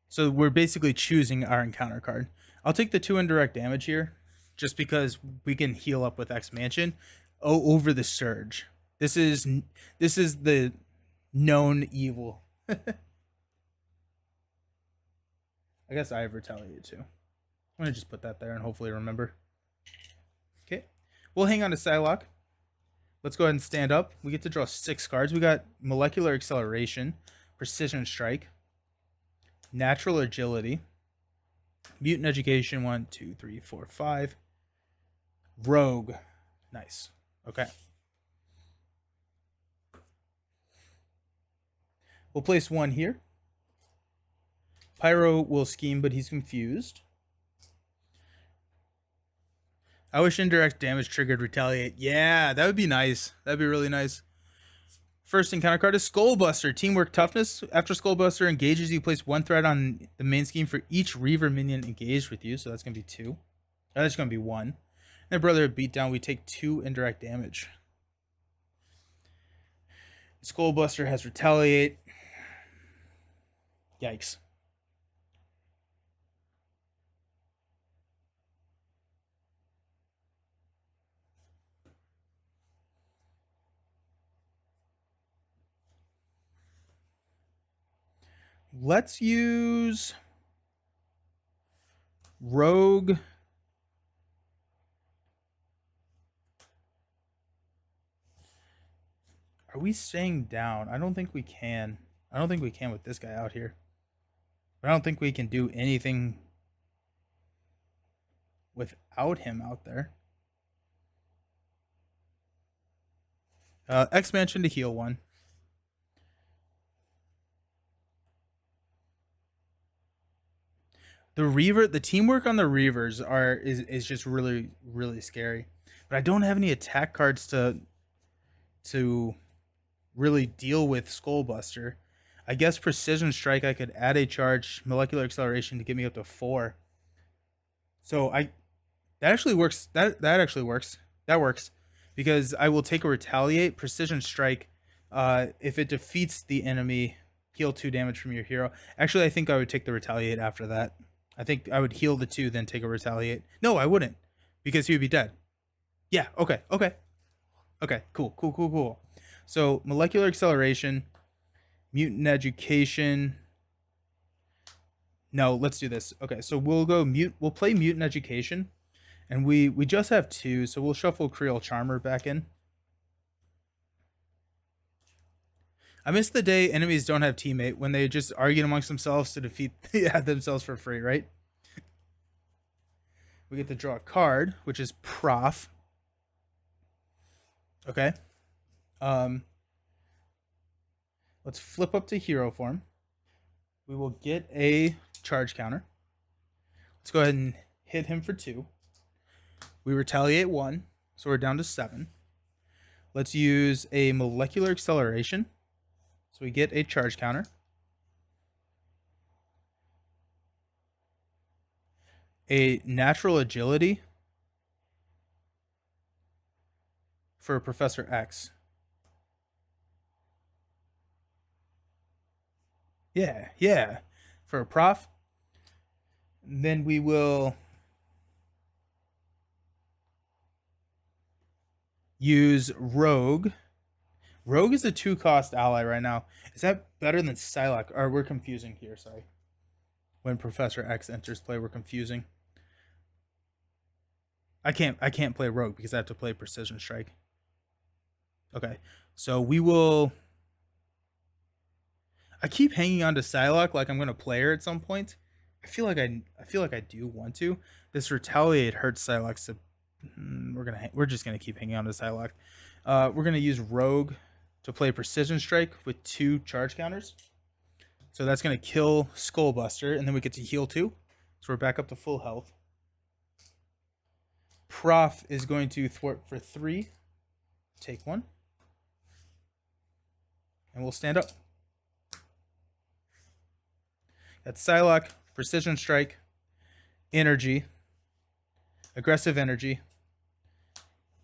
S1: So we're basically choosing our encounter card. I'll take the 2 indirect damage here, just because we can heal up with Expansion over the Surge. This is the known evil. I guess I have Retaliate too. I'm gonna just put that there and hopefully remember. Okay, we'll hang on to Psylocke. Let's go ahead and stand up. We get to draw 6 cards. We got Molecular Acceleration, Precision Strike, Natural Agility, Mutant Education, 1, 2, 3, 4, 5. Rogue. Nice. Okay. We'll place 1 here. Pyro will scheme, but he's confused. I wish indirect damage triggered Retaliate. Yeah, that would be nice. That'd be really nice. First encounter card is Skullbuster. Teamwork Toughness. After Skullbuster engages, you place 1 threat on the main scheme for each Reaver minion engaged with you. So that's going to be 2. That's going to be 1. And Brother Beatdown, we take 2 indirect damage. Skullbuster has Retaliate. Yikes. Let's use Rogue. Are we staying down? I don't think we can. I don't think we can with this guy out here. I don't think we can do anything without him out there. Expansion to heal 1. The Reaver, the teamwork on the Reavers is just really, really scary. But I don't have any attack cards to really deal with Skullbuster. I guess Precision Strike, I could add a charge, Molecular Acceleration to get me up to 4. So that actually works. That actually works. That works. Because I will take a Retaliate, Precision Strike. If it defeats the enemy, heal 2 damage from your hero. Actually, I think I would take the Retaliate after that. I think I would heal the 2, then take a Retaliate. No, I wouldn't. Because he would be dead. Yeah, okay. Okay, cool. So, Molecular Acceleration, Mutant Education. No, let's do this. Okay, so we'll play Mutant Education. And we just have 2, so we'll shuffle Creole Charmer back in. I miss the day enemies don't have teammate, when they just argue amongst themselves to defeat themselves for free, right? We get to draw a card, which is Prof. Okay. Let's flip up to hero form. We will get a charge counter. Let's go ahead and hit him for 2. We retaliate 1, so we're down to 7. Let's use a Molecular Acceleration. So we get a charge counter. A Natural Agility for Professor X. Yeah. For a Prof. Then we will use Rogue. Rogue is a 2-cost ally right now. Is that better than Psylocke? Or we're confusing here, sorry. When Professor X enters play, we're confusing. I can't play Rogue because I have to play Precision Strike. Okay. So we will. I keep hanging on to Psylocke like I'm gonna play her at some point. I feel like I do want to. This Retaliate hurts Psylocke, so we're just gonna keep hanging on to Psylocke. We're gonna use Rogue to play Precision Strike with 2 charge counters. So that's gonna kill Skullbuster, and then we get to heal 2. So we're back up to full health. Prof is going to thwart for 3. Take 1. And we'll stand up. That's Psylocke, Precision Strike, Energy, Aggressive Energy,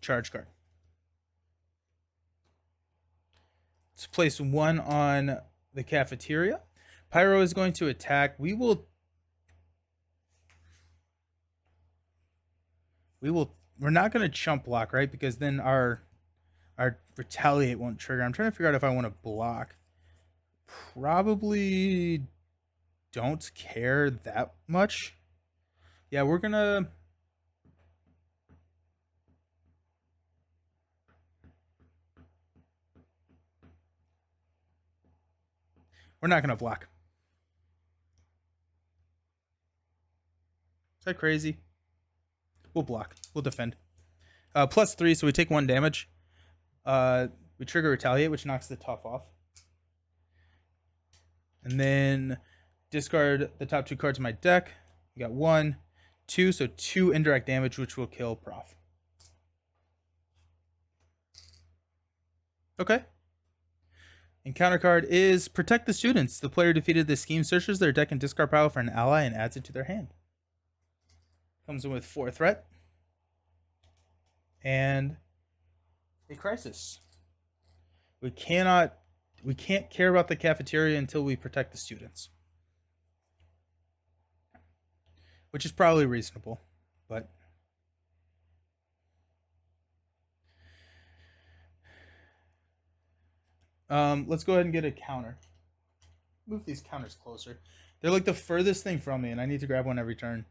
S1: Charge card. Let's place 1 on the Cafeteria. Pyro is going to attack. We're not going to chump block, right? Because then our retaliate won't trigger. I'm trying to figure out if I want to block. Probably don't care that much. Yeah, we're gonna. We're not gonna block. Is that crazy? We'll block. We'll defend. +3, so we take 1 damage. We trigger retaliate, which knocks the tough off. And then discard the top 2 cards of my deck. We got 1, 2, so 2 indirect damage, which will kill Prof. Okay. Encounter card is Protect the Students. The player defeated the scheme searches their deck and discard pile for an ally and adds it to their hand. Comes in with 4 threat. And a crisis. We can't care about the cafeteria until we protect the students. Which is probably reasonable, but let's go ahead and get a counter. Move these counters closer. They're like the furthest thing from me, and I need to grab one every turn.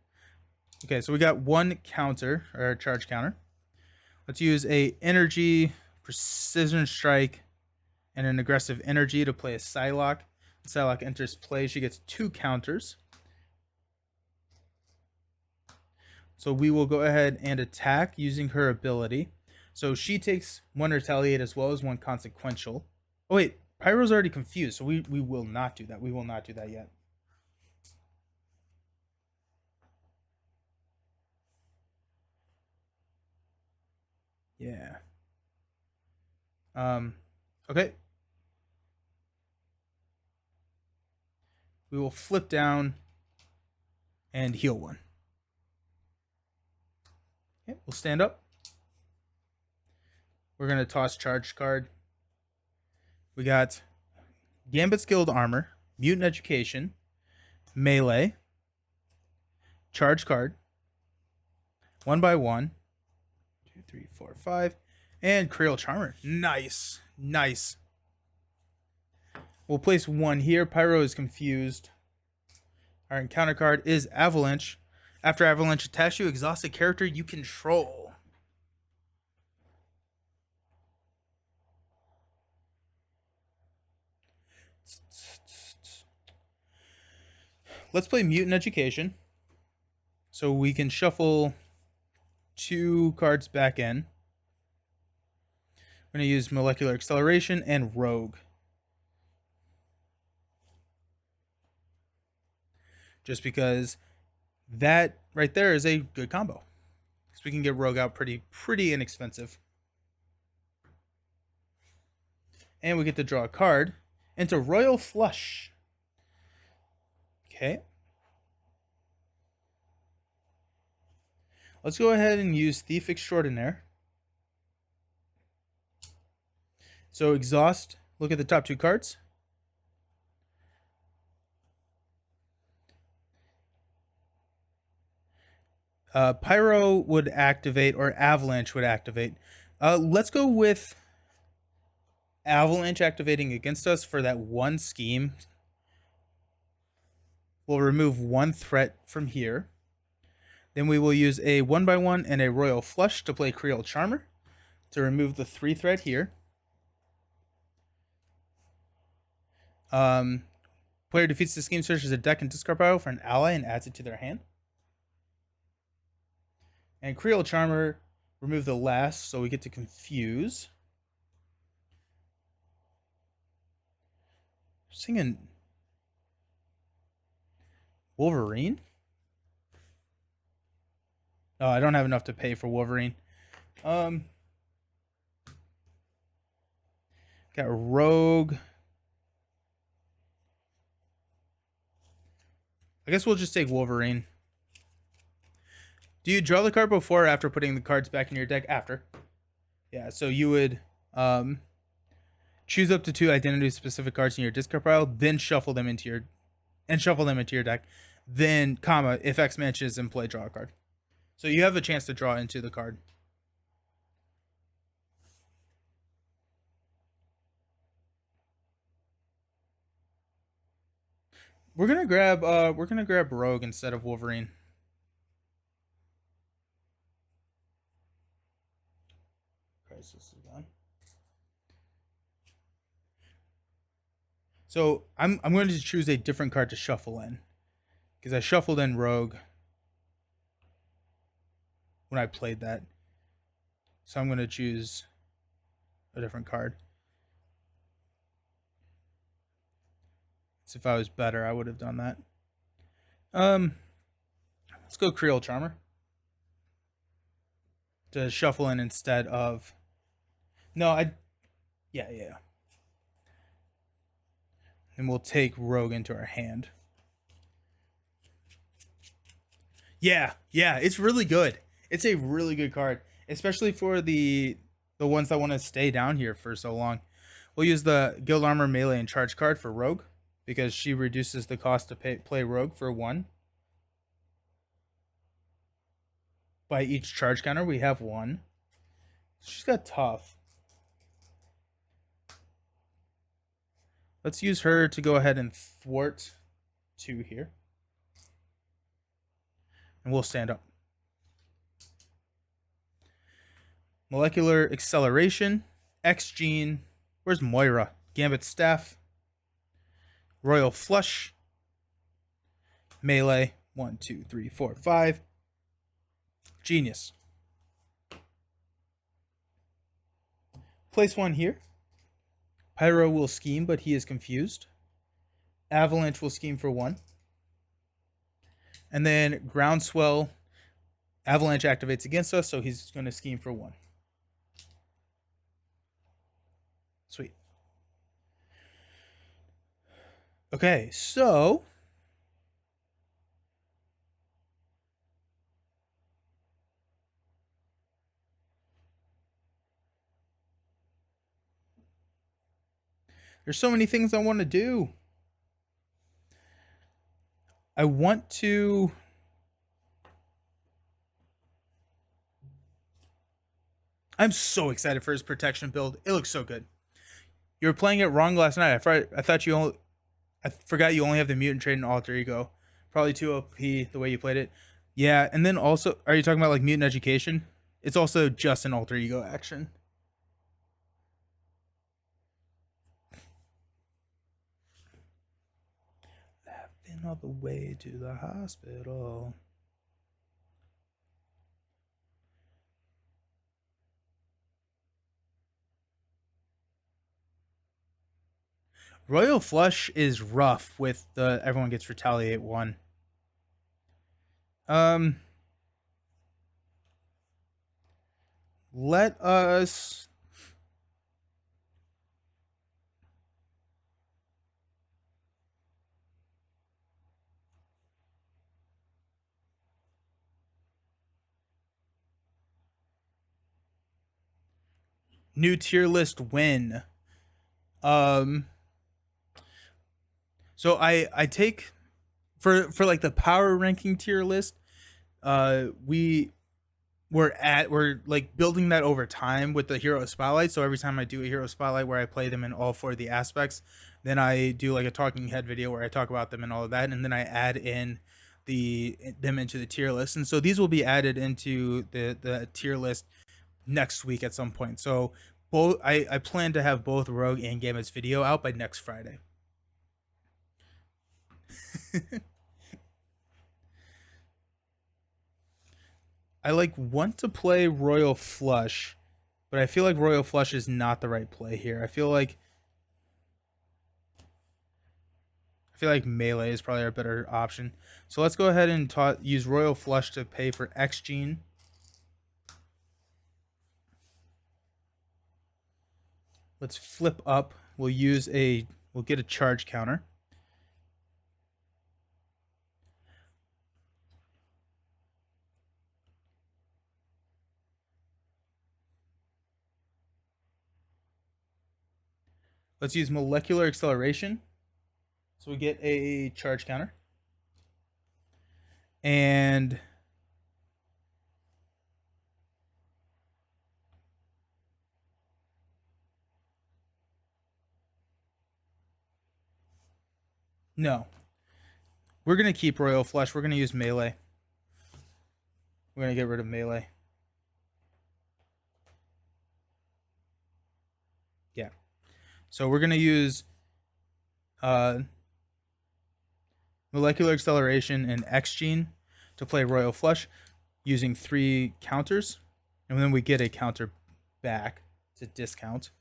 S1: Okay, so we got 1 counter, or charge counter. Let's use a energy, precision strike, and an aggressive energy to play a Psylocke. When Psylocke enters play, she gets 2 counters. So we will go ahead and attack using her ability. So she takes 1 retaliate as well as 1 consequential. Oh wait, Pyro's already confused, so we will not do that. We will not do that yet. Yeah. Okay. We will flip down and heal 1. Okay, we'll stand up. We're going to toss charge card. We got Gambit Guild Armor, Mutant Education, Melee, charge card, 1 by 1, 2, 3, 4, 5, and Creole Charmer. Nice. Nice. We'll place 1 here. Pyro is confused. Our encounter card is Avalanche. After Avalanche attacks you, exhaust a character you control. Let's play Mutant Education. So we can shuffle 2 cards back in. We're going to use Molecular Acceleration and Rogue. Just because that right there is a good combo. Because we can get Rogue out pretty inexpensive. And we get to draw a card into Royal Flush. Okay. Let's go ahead and use Thief Extraordinaire. So exhaust, look at the top 2 cards. Pyro would activate, or Avalanche would activate. Let's go with Avalanche activating against us for that 1 scheme. We'll remove 1 threat from here. Then we will use a 1 by 1 and a Royal Flush to play Creole Charmer to remove the 3 threat here. Player defeats the scheme searches a deck and discard pile for an ally and adds it to their hand. And Creole Charmer, remove the last, so we get to confuse. Singing Wolverine? Oh, I don't have enough to pay for Wolverine. Got Rogue. I guess we'll just take Wolverine. Do you draw the card before or after putting the cards back in your deck? After. Yeah, so you would choose up to 2 identity-specific cards in your discard pile, then shuffle them into your and shuffle them into your deck. Then, comma, if X matches in play, draw a card. So you have a chance to draw into the card. We're gonna grab Rogue instead of Wolverine. Crisis is gone. So I'm going to choose a different card to shuffle in, because I shuffled in Rogue when I played that. So I'm going to choose a different card. So if I was better, I would have done that. Let's go Creole Charmer to shuffle in instead of. No, yeah. And we'll take Rogue into our hand. Yeah, it's really good. It's a really good card, especially for the ones that want to stay down here for so long. We'll use the Guild Armor Melee and Charge card for Rogue, because she reduces the cost to play Rogue for 1. By each charge counter, we have 1. She's got tough. Let's use her to go ahead and thwart 2 here. And we'll stand up. Molecular Acceleration, X-Gene. Where's Moira? Gambit Staff. Royal Flush. Melee. 1, 2, 3, 4, 5. Genius. Place 1 here. Pyro will scheme, but he is confused. Avalanche will scheme for 1. And then Groundswell. Avalanche activates against us, so he's going to scheme for 1. Sweet. Okay, so there's so many things I want to do. I want to. I'm so excited for his protection build. It looks so good. You were playing it wrong last night. I forgot you only have the mutant trait and alter ego. Probably too OP the way you played it. Yeah, and then also, are you talking about like mutant education? It's also just an alter ego action. Laughing all the way to the hospital. Royal Flush is rough with the everyone gets retaliate 1. Let us. New tier list win. So I take for like the power ranking tier list. We're like building that over time with the hero spotlight. So every time I do a hero spotlight where I play them in all 4 of the aspects, then I do like a talking head video where I talk about them and all of that, and then I add in them into the tier list. And so these will be added into the tier list next week at some point. So both I plan to have both Rogue and Gambit's video out by next Friday. I like want to play Royal Flush, but I feel like Royal Flush is not the right play here. I feel like Melee is probably a better option. So let's go ahead and use Royal Flush to pay for X-Gene. Let's flip up. We'll get a charge counter. Let's use Molecular Acceleration. So we get a charge counter. And no, we're going to keep Royal Flush. We're going to use melee. We're going to get rid of melee. Yeah. So we're going to use Molecular Acceleration and X Gene to play Royal Flush using 3 counters. And then we get a counter back to discount.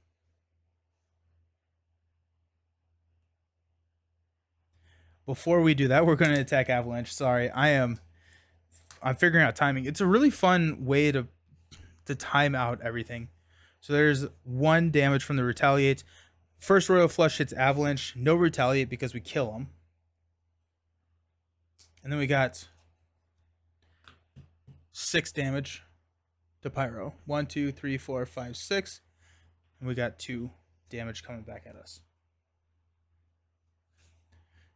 S1: Before we do that, we're going to attack Avalanche. Sorry, I'm figuring out timing. It's a really fun way to time out everything. So there's 1 damage from the Retaliate. First Royal Flush hits Avalanche. No Retaliate because we kill him. And then we got 6 damage to Pyro. 1, 2, 3, 4, 5, 6. And we got 2 damage coming back at us.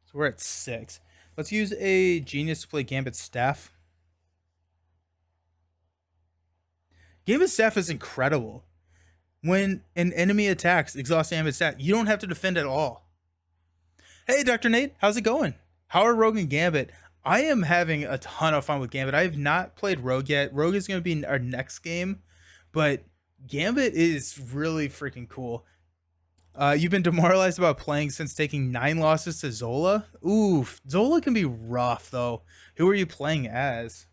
S1: So we're at 6. Let's use a Genius to play Gambit Staff. Gambit Staff is incredible. When an enemy attacks, exhaust Gambit Staff, you don't have to defend at all. Hey, Dr. Nate, how's it going? How are Rogue and Gambit? I am having a ton of fun with Gambit. I have not played Rogue yet. Rogue is going to be our next game, but Gambit is really freaking cool. You've been demoralized about playing since taking 9 losses to Zola? Oof, Zola can be rough, though. Who are you playing as?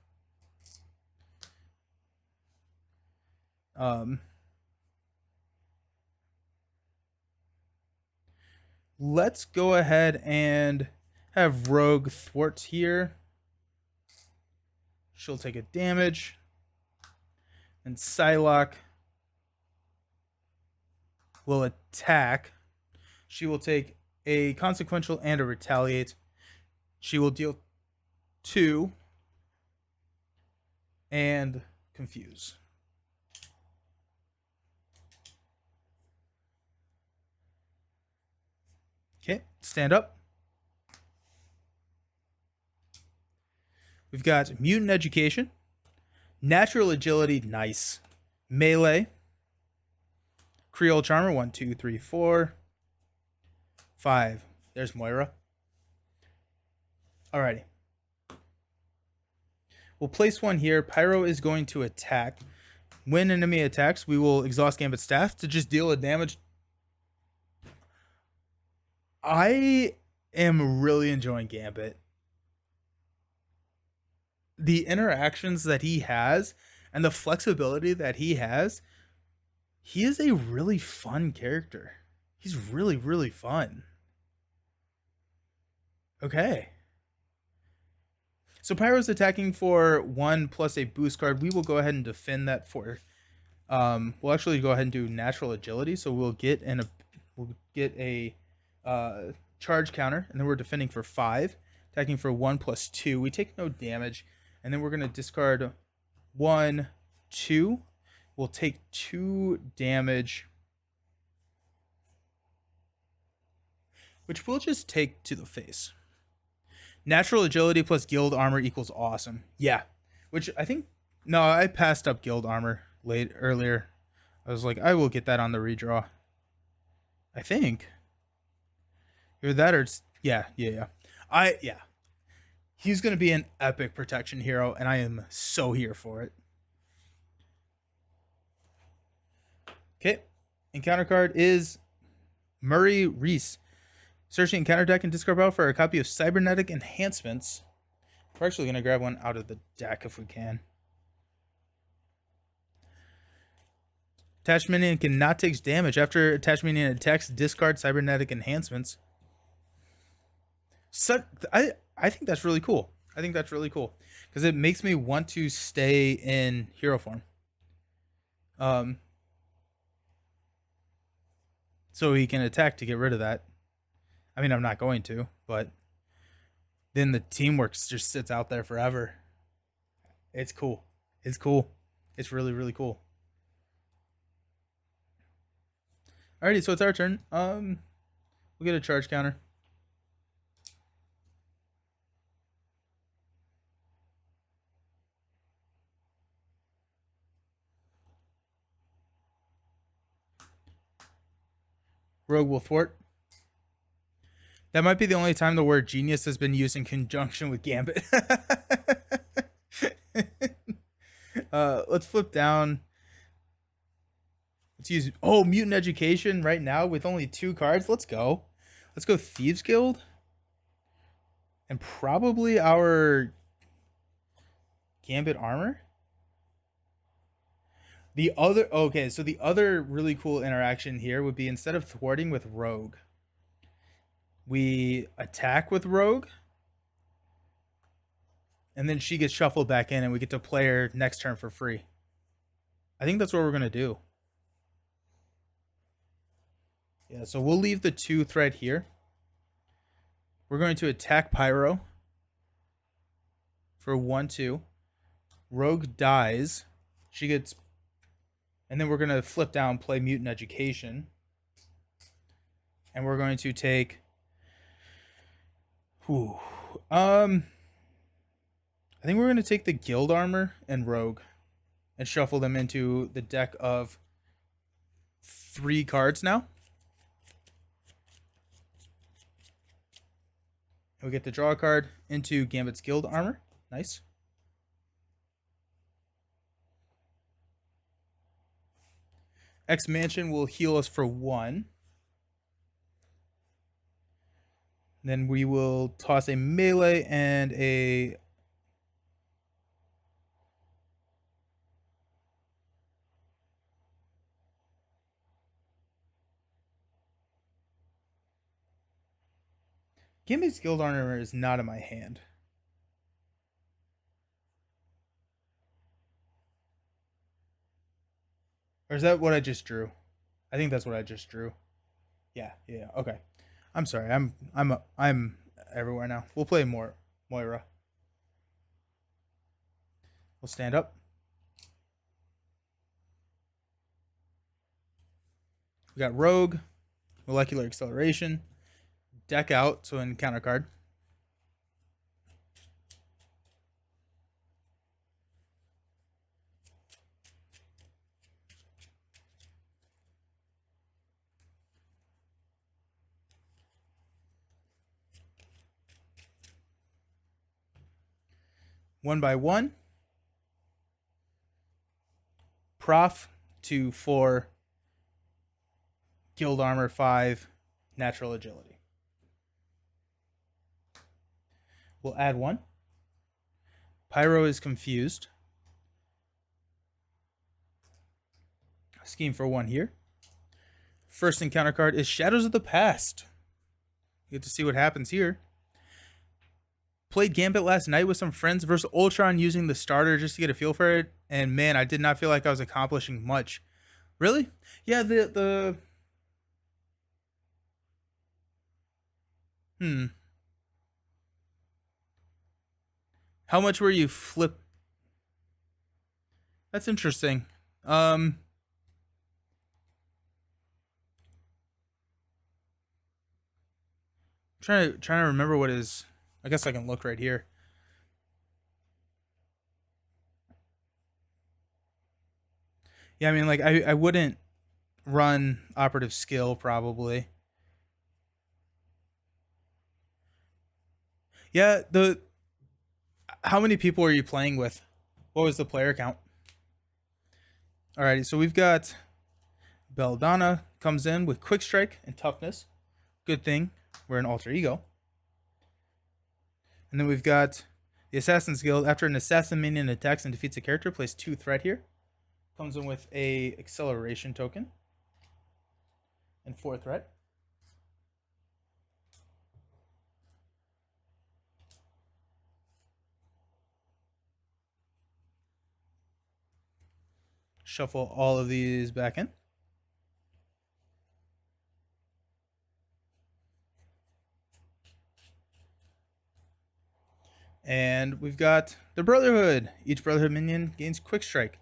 S1: Let's go ahead and have Rogue thwart here. She'll take a damage. And Psylocke will attack. She will take a consequential and a retaliate. She will deal 2 and confuse. Okay, stand up. We've got Mutant Education, Natural Agility, nice. Melee, Creole Charmer, 1, 2, 3, 4, 5. There's Moira. Alrighty. We'll place 1 here. Pyro is going to attack. When enemy attacks, we will exhaust Gambit Staff to just deal a damage. I am really enjoying Gambit. The interactions that he has and the flexibility that he has, he is a really fun character. He's really, really fun. Okay. So Pyro's attacking for 1 plus a boost card. We will go ahead and defend that for. We'll actually go ahead and do natural agility. So we'll get a charge counter, and then we're defending for 5, attacking for 1 plus 2. We take no damage, and then we're gonna discard 1, 2. We'll take 2 damage, which we'll just take to the face. Natural agility plus guild armor equals awesome. Yeah, which I think, no, I passed up guild armor earlier. I was like, I will get that on the redraw. I think. Either that or it's, yeah. He's going to be an epic protection hero, and I am so here for it. Okay, encounter card is Murray Reese. Searching encounter deck and discard pile for a copy of Cybernetic Enhancements. We're actually going to grab one out of the deck if we can. Attached minion cannot take damage. After attached minion attacks, discard Cybernetic Enhancements. So, I think that's really cool. I think that's really cool. Because it makes me want to stay in hero form. So he can attack to get rid of that. I mean, I'm not going to, but then the teamwork just sits out there forever. It's cool. It's cool. It's really, really cool. Alrighty, so it's our turn. We'll get a charge counter. Rogue will thwart. That might be the only time the word genius has been used in conjunction with Gambit. Let's flip down. Let's use Mutant Education right now with only 2 cards. Let's go. Let's go Thieves Guild. And probably our Gambit armor. The other really cool interaction here would be instead of thwarting with Rogue, we attack with Rogue, and then she gets shuffled back in, and we get to play her next turn for free. I think that's what we're going to do. Yeah, so we'll leave the 2 threat here. We're going to attack Pyro for 1/2. Rogue dies. She gets... And then we're going to flip down, play Mutant Education. And we're going to take... I think we're going to take the Guild Armor and Rogue and shuffle them into the deck of 3 cards now. And we get to draw a card into Gambit's Guild Armor. Nice. X Mansion will heal us for 1. Then we will toss a melee and a... Gambit's Guild Armor is not in my hand. Or is that what I just drew? I think that's what I just drew. Yeah, okay. I'm sorry. I'm everywhere now. We'll play more Moira. We'll stand up. We got Rogue, Molecular Acceleration, deck out, so encounter card. One by one. Prof 2 4. Guild Armor 5. Natural Agility. We'll add 1. Pyro is confused. Scheme for 1 here. First encounter card is Shadows of the Past. You get to see what happens here. Played Gambit last night with some friends versus Ultron using the starter just to get a feel for it. And man, I did not feel like I was accomplishing much. Really? Yeah, How much were you flip? That's interesting. Trying to remember what is... I guess I can look right here. Yeah, I mean, like, I wouldn't run Operative Skill, probably. Yeah, how many people are you playing with? What was the player count? Alrighty, so we've got Belladonna comes in with Quick Strike and Toughness. Good thing we're an Alter Ego. And then we've got the Assassin's Guild. After an assassin minion attacks and defeats a character, plays 2 threat here. Comes in with a acceleration token and 4 threat. Shuffle all of these back in. And we've got the Brotherhood. Each Brotherhood minion gains Quick Strike.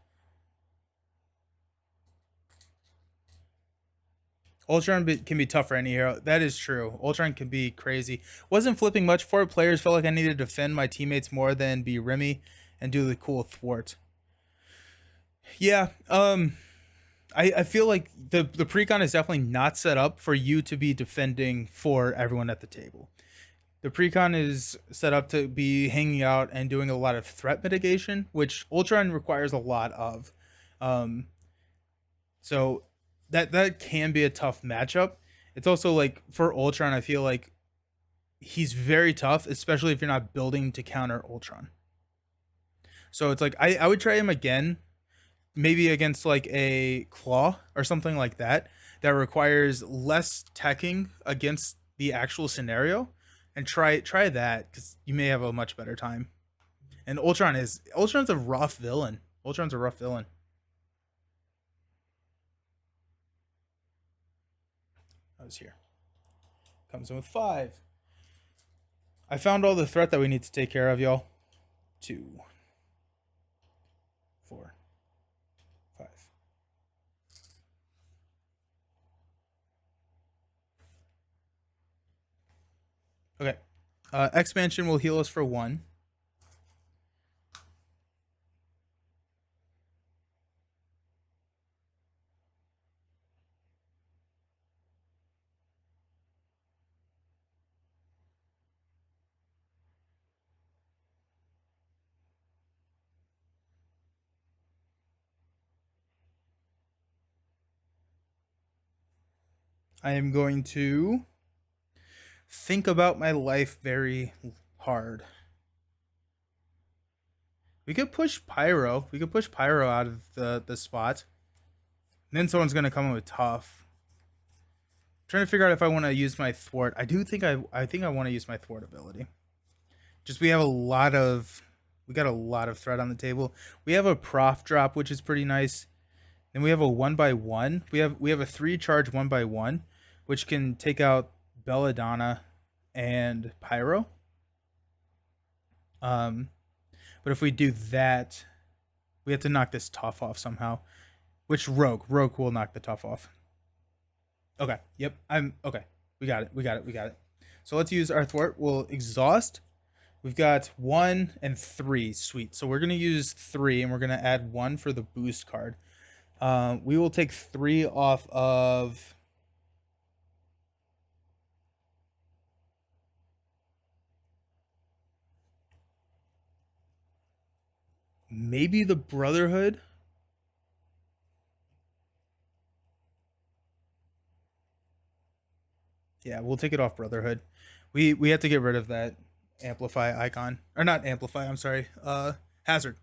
S1: Ultron can be tough for any hero. That is true. Ultron can be crazy. Wasn't flipping much. 4 players. Felt like I needed to defend my teammates more than be Remy and do the cool thwart. Yeah. I feel like the precon is definitely not set up for you to be defending for everyone at the table. The precon is set up to be hanging out and doing a lot of threat mitigation, which Ultron requires a lot of. Um, so that can be a tough matchup. It's also like for Ultron, I feel like he's very tough, especially if you're not building to counter Ultron. So it's like I would try him again, maybe against like a claw or something like that that requires less teching against the actual scenario, and try that because you may have a much better time. And Ultron's a rough villain. Ultron's a rough villain. I was here. Comes in with 5. I found all the threat that we need to take care of, y'all. 2, 4, 5. Okay. Expansion will heal us for 1. I am going to think about my life very hard. We could push Pyro. We could push Pyro out of the spot. And then someone's gonna come in with tough. I'm trying to figure out if I want to use my thwart. I do think I think I want to use my thwart ability. Just we got a lot of threat on the table. We have a prof drop, which is pretty nice. Then we have a 1x1. We have a 3 charge 1x1, which can take out Belladonna and Pyro. But if we do that, we have to knock this tough off somehow. Which Rogue will knock the tough off. Okay. Yep. I'm okay. We got it. So let's use our thwart. We'll exhaust. We've got 1 and 3. Sweet. So we're gonna use 3, and we're gonna add 1 for the boost card. We will take 3 off of. Maybe the Brotherhood. Yeah, we'll take it off Brotherhood. We have to get rid of that amplify icon, or not amplify. I'm sorry. Hazard.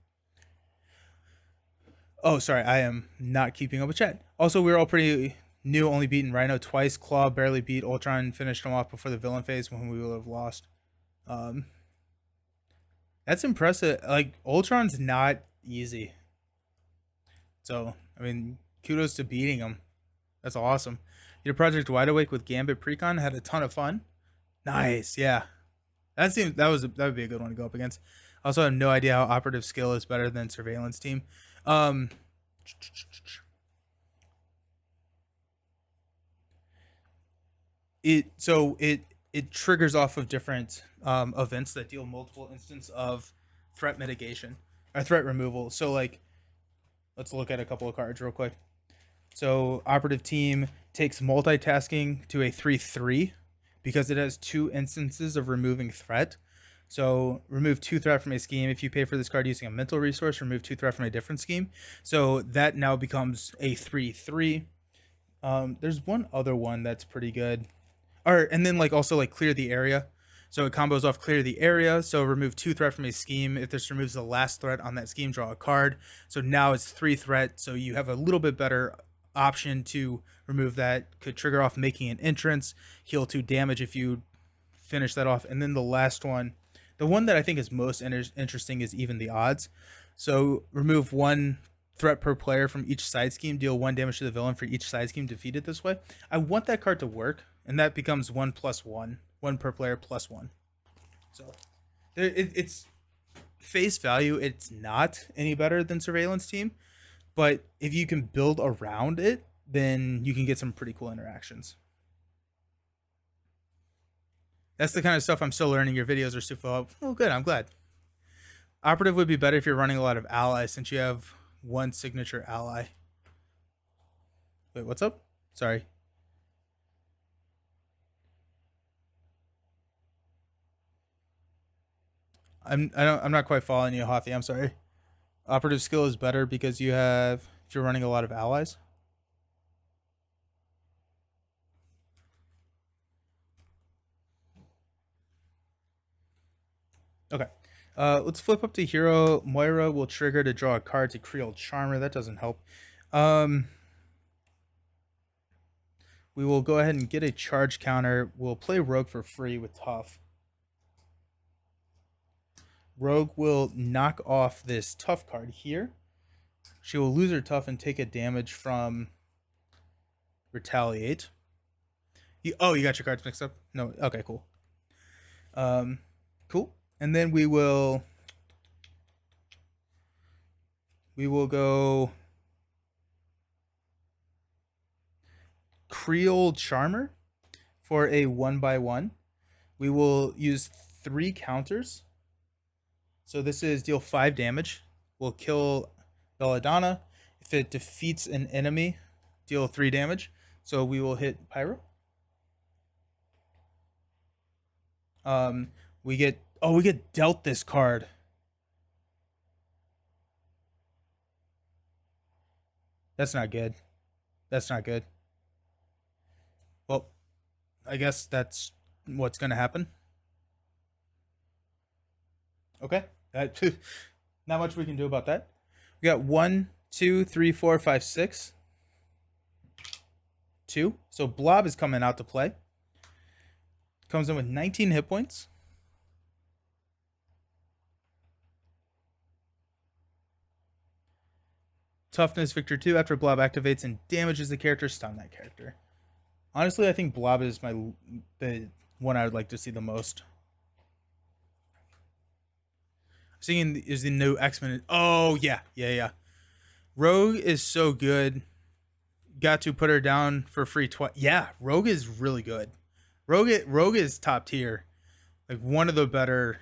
S1: Oh, sorry. I am not keeping up with chat. Also, we're all pretty new. Only beaten Rhino twice. Claw barely beat Ultron. Finished him off before the villain phase when we would have lost. That's impressive. Like Ultron's not easy. So I mean, kudos to beating him. That's awesome. Your Project Wide Awake with Gambit Precon had a ton of fun. Nice, yeah. That would be a good one to go up against. I also have no idea how operative skill is better than surveillance team. It triggers off of different events that deal multiple instances of threat mitigation or threat removal. So like, let's look at a couple of cards real quick. So operative team takes multitasking to a 3/3 because it has 2 instances of removing threat. So remove 2 threat from a scheme. If you pay for this card using a mental resource, remove 2 threat from a different scheme. So that now becomes a 3/3. There's one other one that's pretty good. And then like also like clear the area. So it combos off clear the area. So remove 2 threat from a scheme. If this removes the last threat on that scheme, draw a card. So now it's 3 threat. So you have a little bit better option to remove that. Could trigger off making an entrance, heal 2 damage if you finish that off. And then the last one, the one that I think is most interesting is even the odds. So remove 1 threat per player from each side scheme, deal 1 damage to the villain for each side scheme defeated this way. I want that card to work, and that becomes 1+1, 1 per player +1. So it's face value, it's not any better than surveillance team, but if you can build around it, then you can get some pretty cool interactions. That's the kind of stuff I'm still learning. Your videos are super up. Oh, good. I'm glad. Operative would be better if you're running a lot of allies, since you have 1 signature ally. Wait, what's up? Sorry. I'm not quite following you, Hoffy. I'm sorry. Operative skill is better because you have if you're running a lot of allies. Okay. Let's flip up to hero. Moira will trigger to draw a card to Creole Charmer. That doesn't help. We will go ahead and get a charge counter. We'll play Rogue for free with Tough. Rogue will knock off this Tough card here. She will lose her Tough and take a damage from Retaliate. You got your cards mixed up? No. Okay, cool. Cool. And then we will go Creole Charmer for a 1/1. We will use 3 counters. So this is deal 5 damage. We'll kill Belladonna. If it defeats an enemy, deal 3 damage. So we will hit Pyro. We get dealt this card. That's not good. That's not good. Well, I guess that's what's going to happen. Okay. Not much we can do about that. We got 1, 2, 3, 4, 5, 6. 2. So Blob is coming out to play. Comes in with 19 hit points. Toughness Victor 2. After Blob activates and damages the character, stun that character. Honestly, I think Blob is the one I would like to see the most. Seeing is the new X-Men. Oh, yeah. Rogue is so good. Got to put her down for free twice. Yeah, Rogue is really good. Rogue is top tier. Like one of the better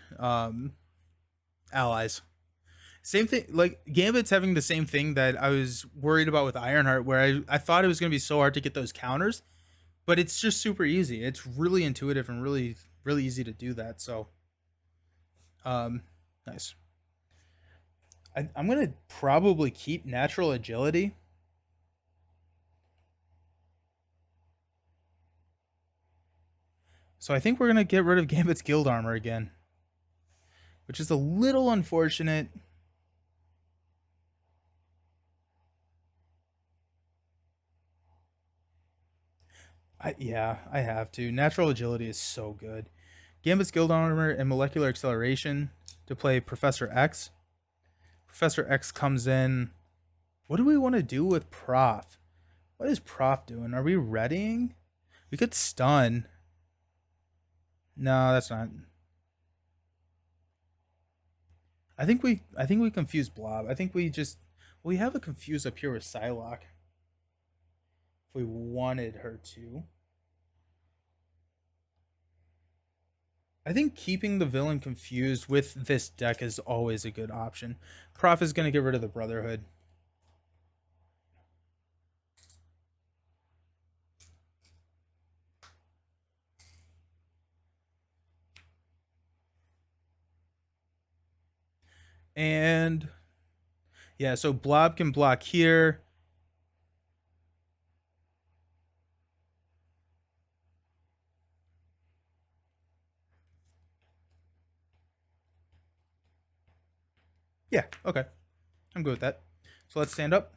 S1: allies. Same thing, like Gambit's having the same thing that I was worried about with Ironheart, where I thought it was going to be so hard to get those counters, but it's just super easy. It's really intuitive and really easy to do that. So, nice. I'm going to probably keep natural agility. So I think we're going to get rid of Gambit's guild armor again, which is a little unfortunate. I have to. Natural agility is so good. Gambit's guild armor and molecular acceleration to play Professor X. Professor X comes in. What do we want to do with Prof? What is Prof doing? Are we readying? We could stun. No, that's not. I think we confused Blob. I think we have a confuse up here with Psylocke. If we wanted her to. I think keeping the villain confused with this deck is always a good option. Prof is going to get rid of the Brotherhood. And yeah, so Blob can block here. Yeah, okay. I'm good with that. So let's stand up.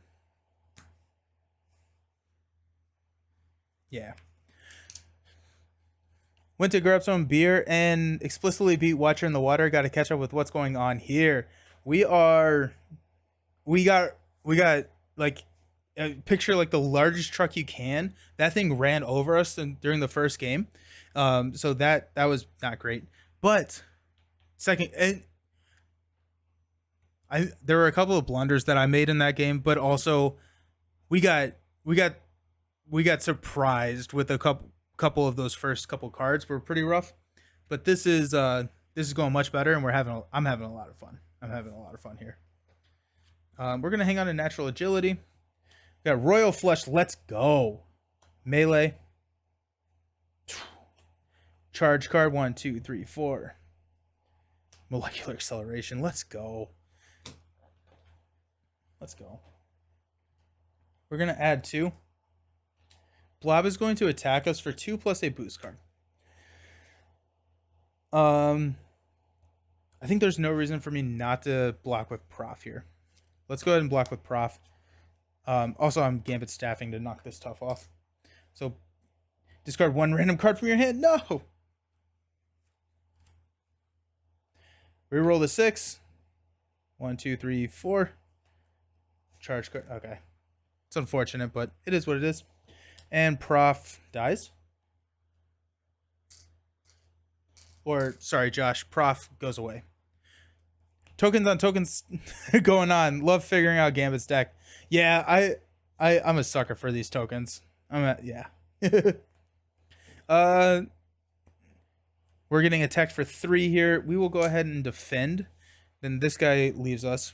S1: Yeah. Went to grab some beer and explicitly beat Watcher in the Water. Got to catch up with what's going on here. We got like picture like the largest truck you can. That thing ran over us during the first game. So that was not great. But second, there were a couple of blunders that I made in that game, but also we got surprised with a couple of those first couple cards were pretty rough. But this is going much better, and I'm having a lot of fun. I'm having a lot of fun here. We're gonna hang on to natural agility. Got Royal Flush. Let's go. Melee. Charge card. 1, 2, 3, 4. Molecular Acceleration. Let's go. Let's go. We're going to add 2. Blob is going to attack us for 2 plus a boost card. I think there's no reason for me not to block with Prof here. Let's go ahead and block with Prof. Also, I'm Gambit staffing to knock this tough off. So, discard 1 random card from your hand. No! Reroll the 6. 1, 2, 3, 4. Charge card. Okay. It's unfortunate, but it is what it is. And Prof dies. Or, sorry, Josh. Prof goes away. Tokens on tokens going on. Love figuring out Gambit's deck. Yeah, I'm a sucker for these tokens. Yeah. We're getting attacked for 3 here. We will go ahead and defend. Then this guy leaves us.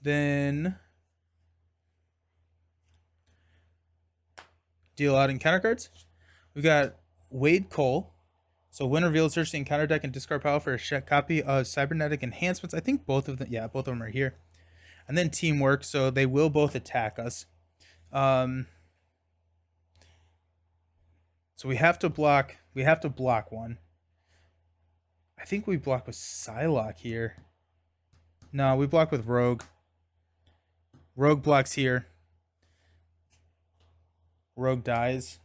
S1: Then deal out encounter cards. We got Wade Cole. So when revealed, search the encounter deck and discard pile for a copy of Cybernetic Enhancements. I think both of them, yeah, both of them are here. And then Teamwork, so they will both attack us. So we have to block. We have to block one. I think we block with Psylocke here. No, we block with Rogue. Rogue blocks here. Rogue dies.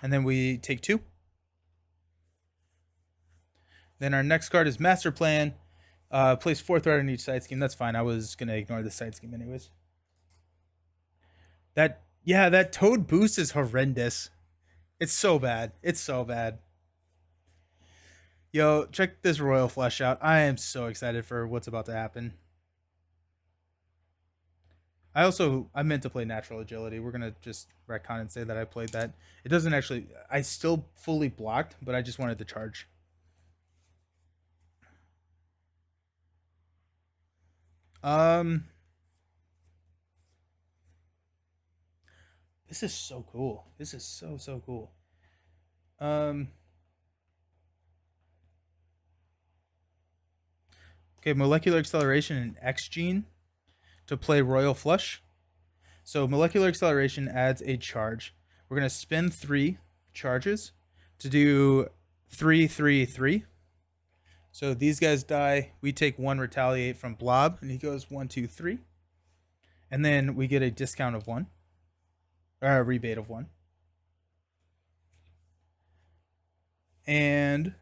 S1: And then we take 2. Then our next card is Master Plan. Place 4 threat on each side scheme. That's fine. I was going to ignore the side scheme anyways. That Toad boost is horrendous. It's so bad. It's so bad. Yo, check this Royal Flush out. I am so excited for what's about to happen. I meant to play Natural Agility. We're going to just retcon and say that I played that. It doesn't actually... I still fully blocked, but I just wanted to charge. This is so cool. This is so cool. Okay, Molecular Acceleration and X Gene to play Royal Flush. So Molecular Acceleration adds a charge. We're going to spend 3 charges to do 3, 3, 3. So these guys die. We take 1 Retaliate from Blob, and he goes 1, 2, 3. And then we get a discount of 1. Or a rebate of 1. And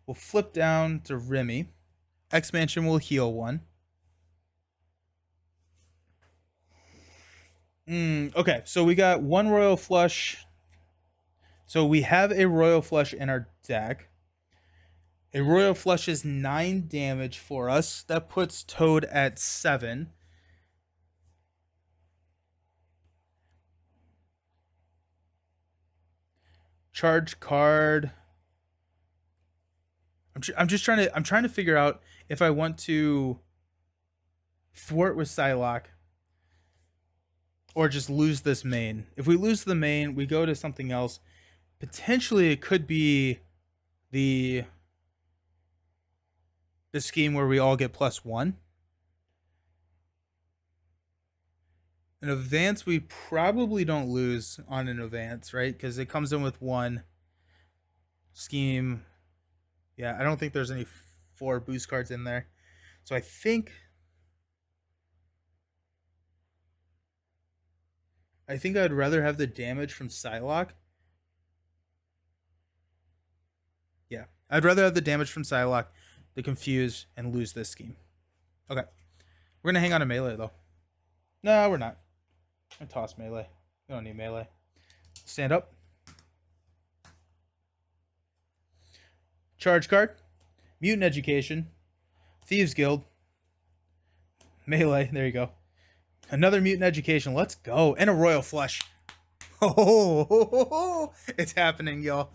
S1: we'll flip down to Remy. Expansion will heal 1. Okay, so we got 1 Royal Flush. So we have a Royal Flush in our deck. A Royal Flush is 9 damage for us. That puts Toad at 7. Charge card. I'm trying to figure out if I want to thwart with Psylocke or just lose this main. If we lose the main, we go to something else. Potentially it could be the scheme where we all get +1. An advance we probably don't lose on an advance, right? Because it comes in with 1 scheme. Yeah, I don't think there's any 4 boost cards in there. So I think I'd rather have the damage from Psylocke. Yeah, I'd rather have the damage from Psylocke, the confuse, and lose this scheme. Okay. We're going to hang on to melee, though. No, we're not. I'm going to toss melee. We don't need melee. Stand up. Charge card. Mutant Education. Thieves Guild. Melee. There you go. Another mutant education. Let's go. And a royal flush. Oh, it's happening, y'all.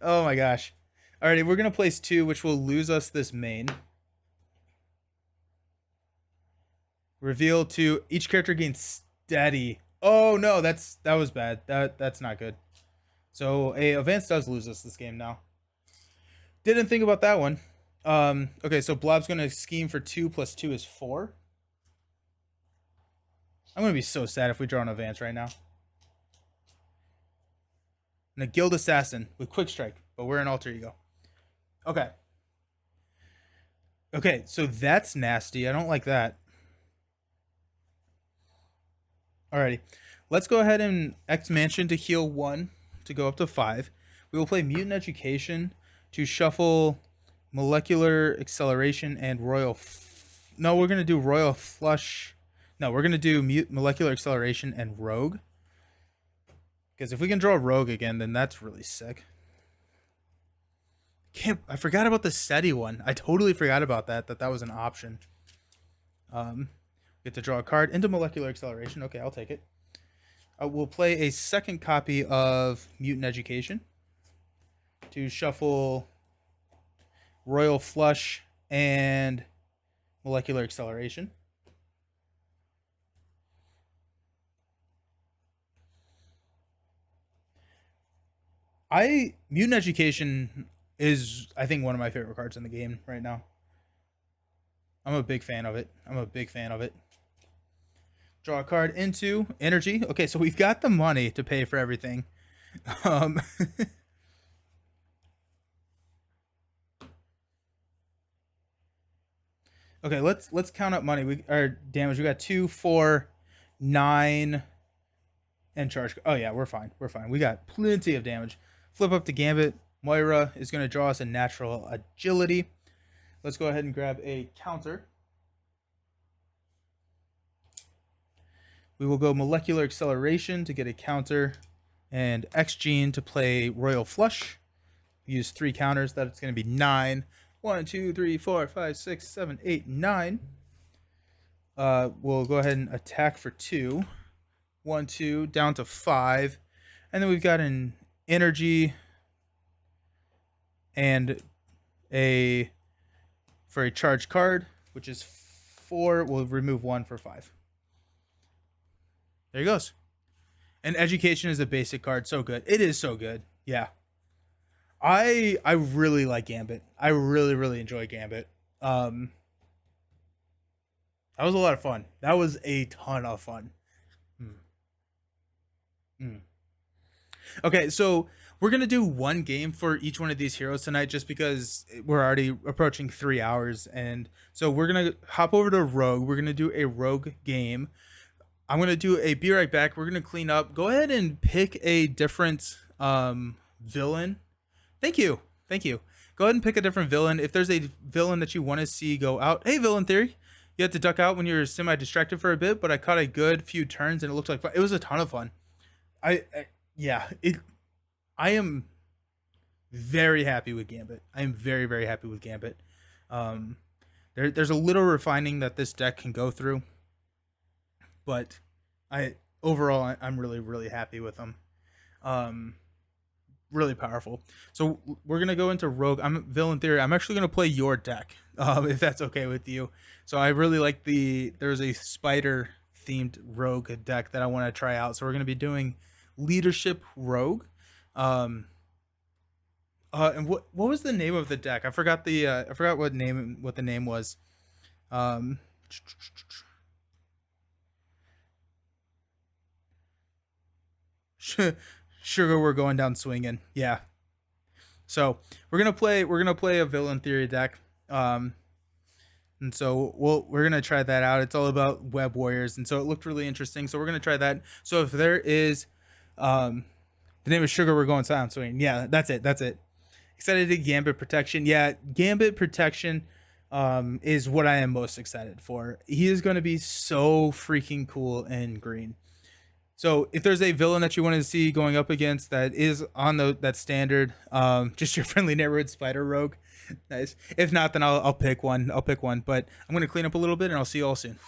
S1: Oh my gosh. Alrighty, we're gonna place 2, which will lose us this main. Reveal 2. Each character gains steady. Oh no, that was bad. That's not good. So a advance does lose us this game now. Didn't think about that one. Okay, so Blob's gonna scheme for 2 plus 2 is 4. I'm gonna be so sad if we draw an advance right now. And a Guild Assassin with Quick Strike, but we're an alter ego. Okay. Okay, so that's nasty. I don't like that. Alrighty. Let's go ahead and X Mansion to heal 1 to go up to 5. We will play Mutant Education to shuffle Molecular Acceleration and Royal... No, we're going to do Royal Flush. No, we're going to do Molecular Acceleration and Rogue. Because if we can draw Rogue again, then that's really sick. I forgot about the SETI one. I totally forgot about that was an option. Get to draw a card into Molecular Acceleration. Okay, I'll take it. We'll play a second copy of Mutant Education to shuffle Royal Flush and Molecular Acceleration. Mutant Education is, I think, one of my favorite cards in the game right now. I'm a big fan of it. Draw a card into energy. Okay, so we've got the money to pay for everything. Okay, let's count up money. Our damage. We got 2, 4, 9, and charge. Oh yeah, we're fine. We got plenty of damage. Flip up to Gambit. Moira is going to draw us a natural agility. Let's go ahead and grab a counter. We will go Molecular Acceleration to get a counter, and X Gene to play Royal Flush. Use 3 counters. That's going to be 9. 1, 2, 3, 4, 5, 6, 7, 8, 9. We'll go ahead and attack for 2. 1, 2, down to 5. And then we've got an energy and for a charge card, which is 4. We'll remove 1 for 5. There he goes. And Education is a basic card. So good. It is so good. Yeah. I really like Gambit. I really enjoy Gambit. That was a lot of fun. That was a ton of fun. Okay, so we're going to do one game for each one of these heroes tonight just because we're already approaching 3 hours. And so we're going to hop over to Rogue. We're going to do a Rogue game. I'm going to do a Be Right Back. We're going to clean up. Go ahead and pick a different villain. Thank you. Go ahead and pick a different villain. If there's a villain that you want to see go out. Hey, Villain Theory. You had to duck out when you're semi-distracted for a bit, but I caught a good few turns and it looked like fun. It was a ton of fun. I am very happy with Gambit. I am very happy with Gambit. There's a little refining that this deck can go through, but overall I'm really happy with them. Really powerful. So we're gonna go into Rogue. I'm Villain Theory. I'm actually gonna play your deck, if that's okay with you. So I really like there's a spider themed Rogue deck that I want to try out. So we're gonna be doing Leadership Rogue. And what was the name of the deck? I forgot what the name was. Sugar, we're going down swinging. Yeah. So we're gonna play a Villain Theory deck. And so we're gonna try that out. It's all about Web Warriors, and so it looked really interesting. So we're gonna try that. So if there is, the name is Sugar, we're going down swinging. Yeah, that's it. Excited to Gambit Protection. Yeah, Gambit Protection is what I am most excited for. He is going to be so freaking cool in green. So if there's a villain that you want to see going up against that is on that standard, just your friendly neighborhood spider rogue. Nice. If not, then I'll pick one. But I'm going to clean up a little bit and I'll see you all soon.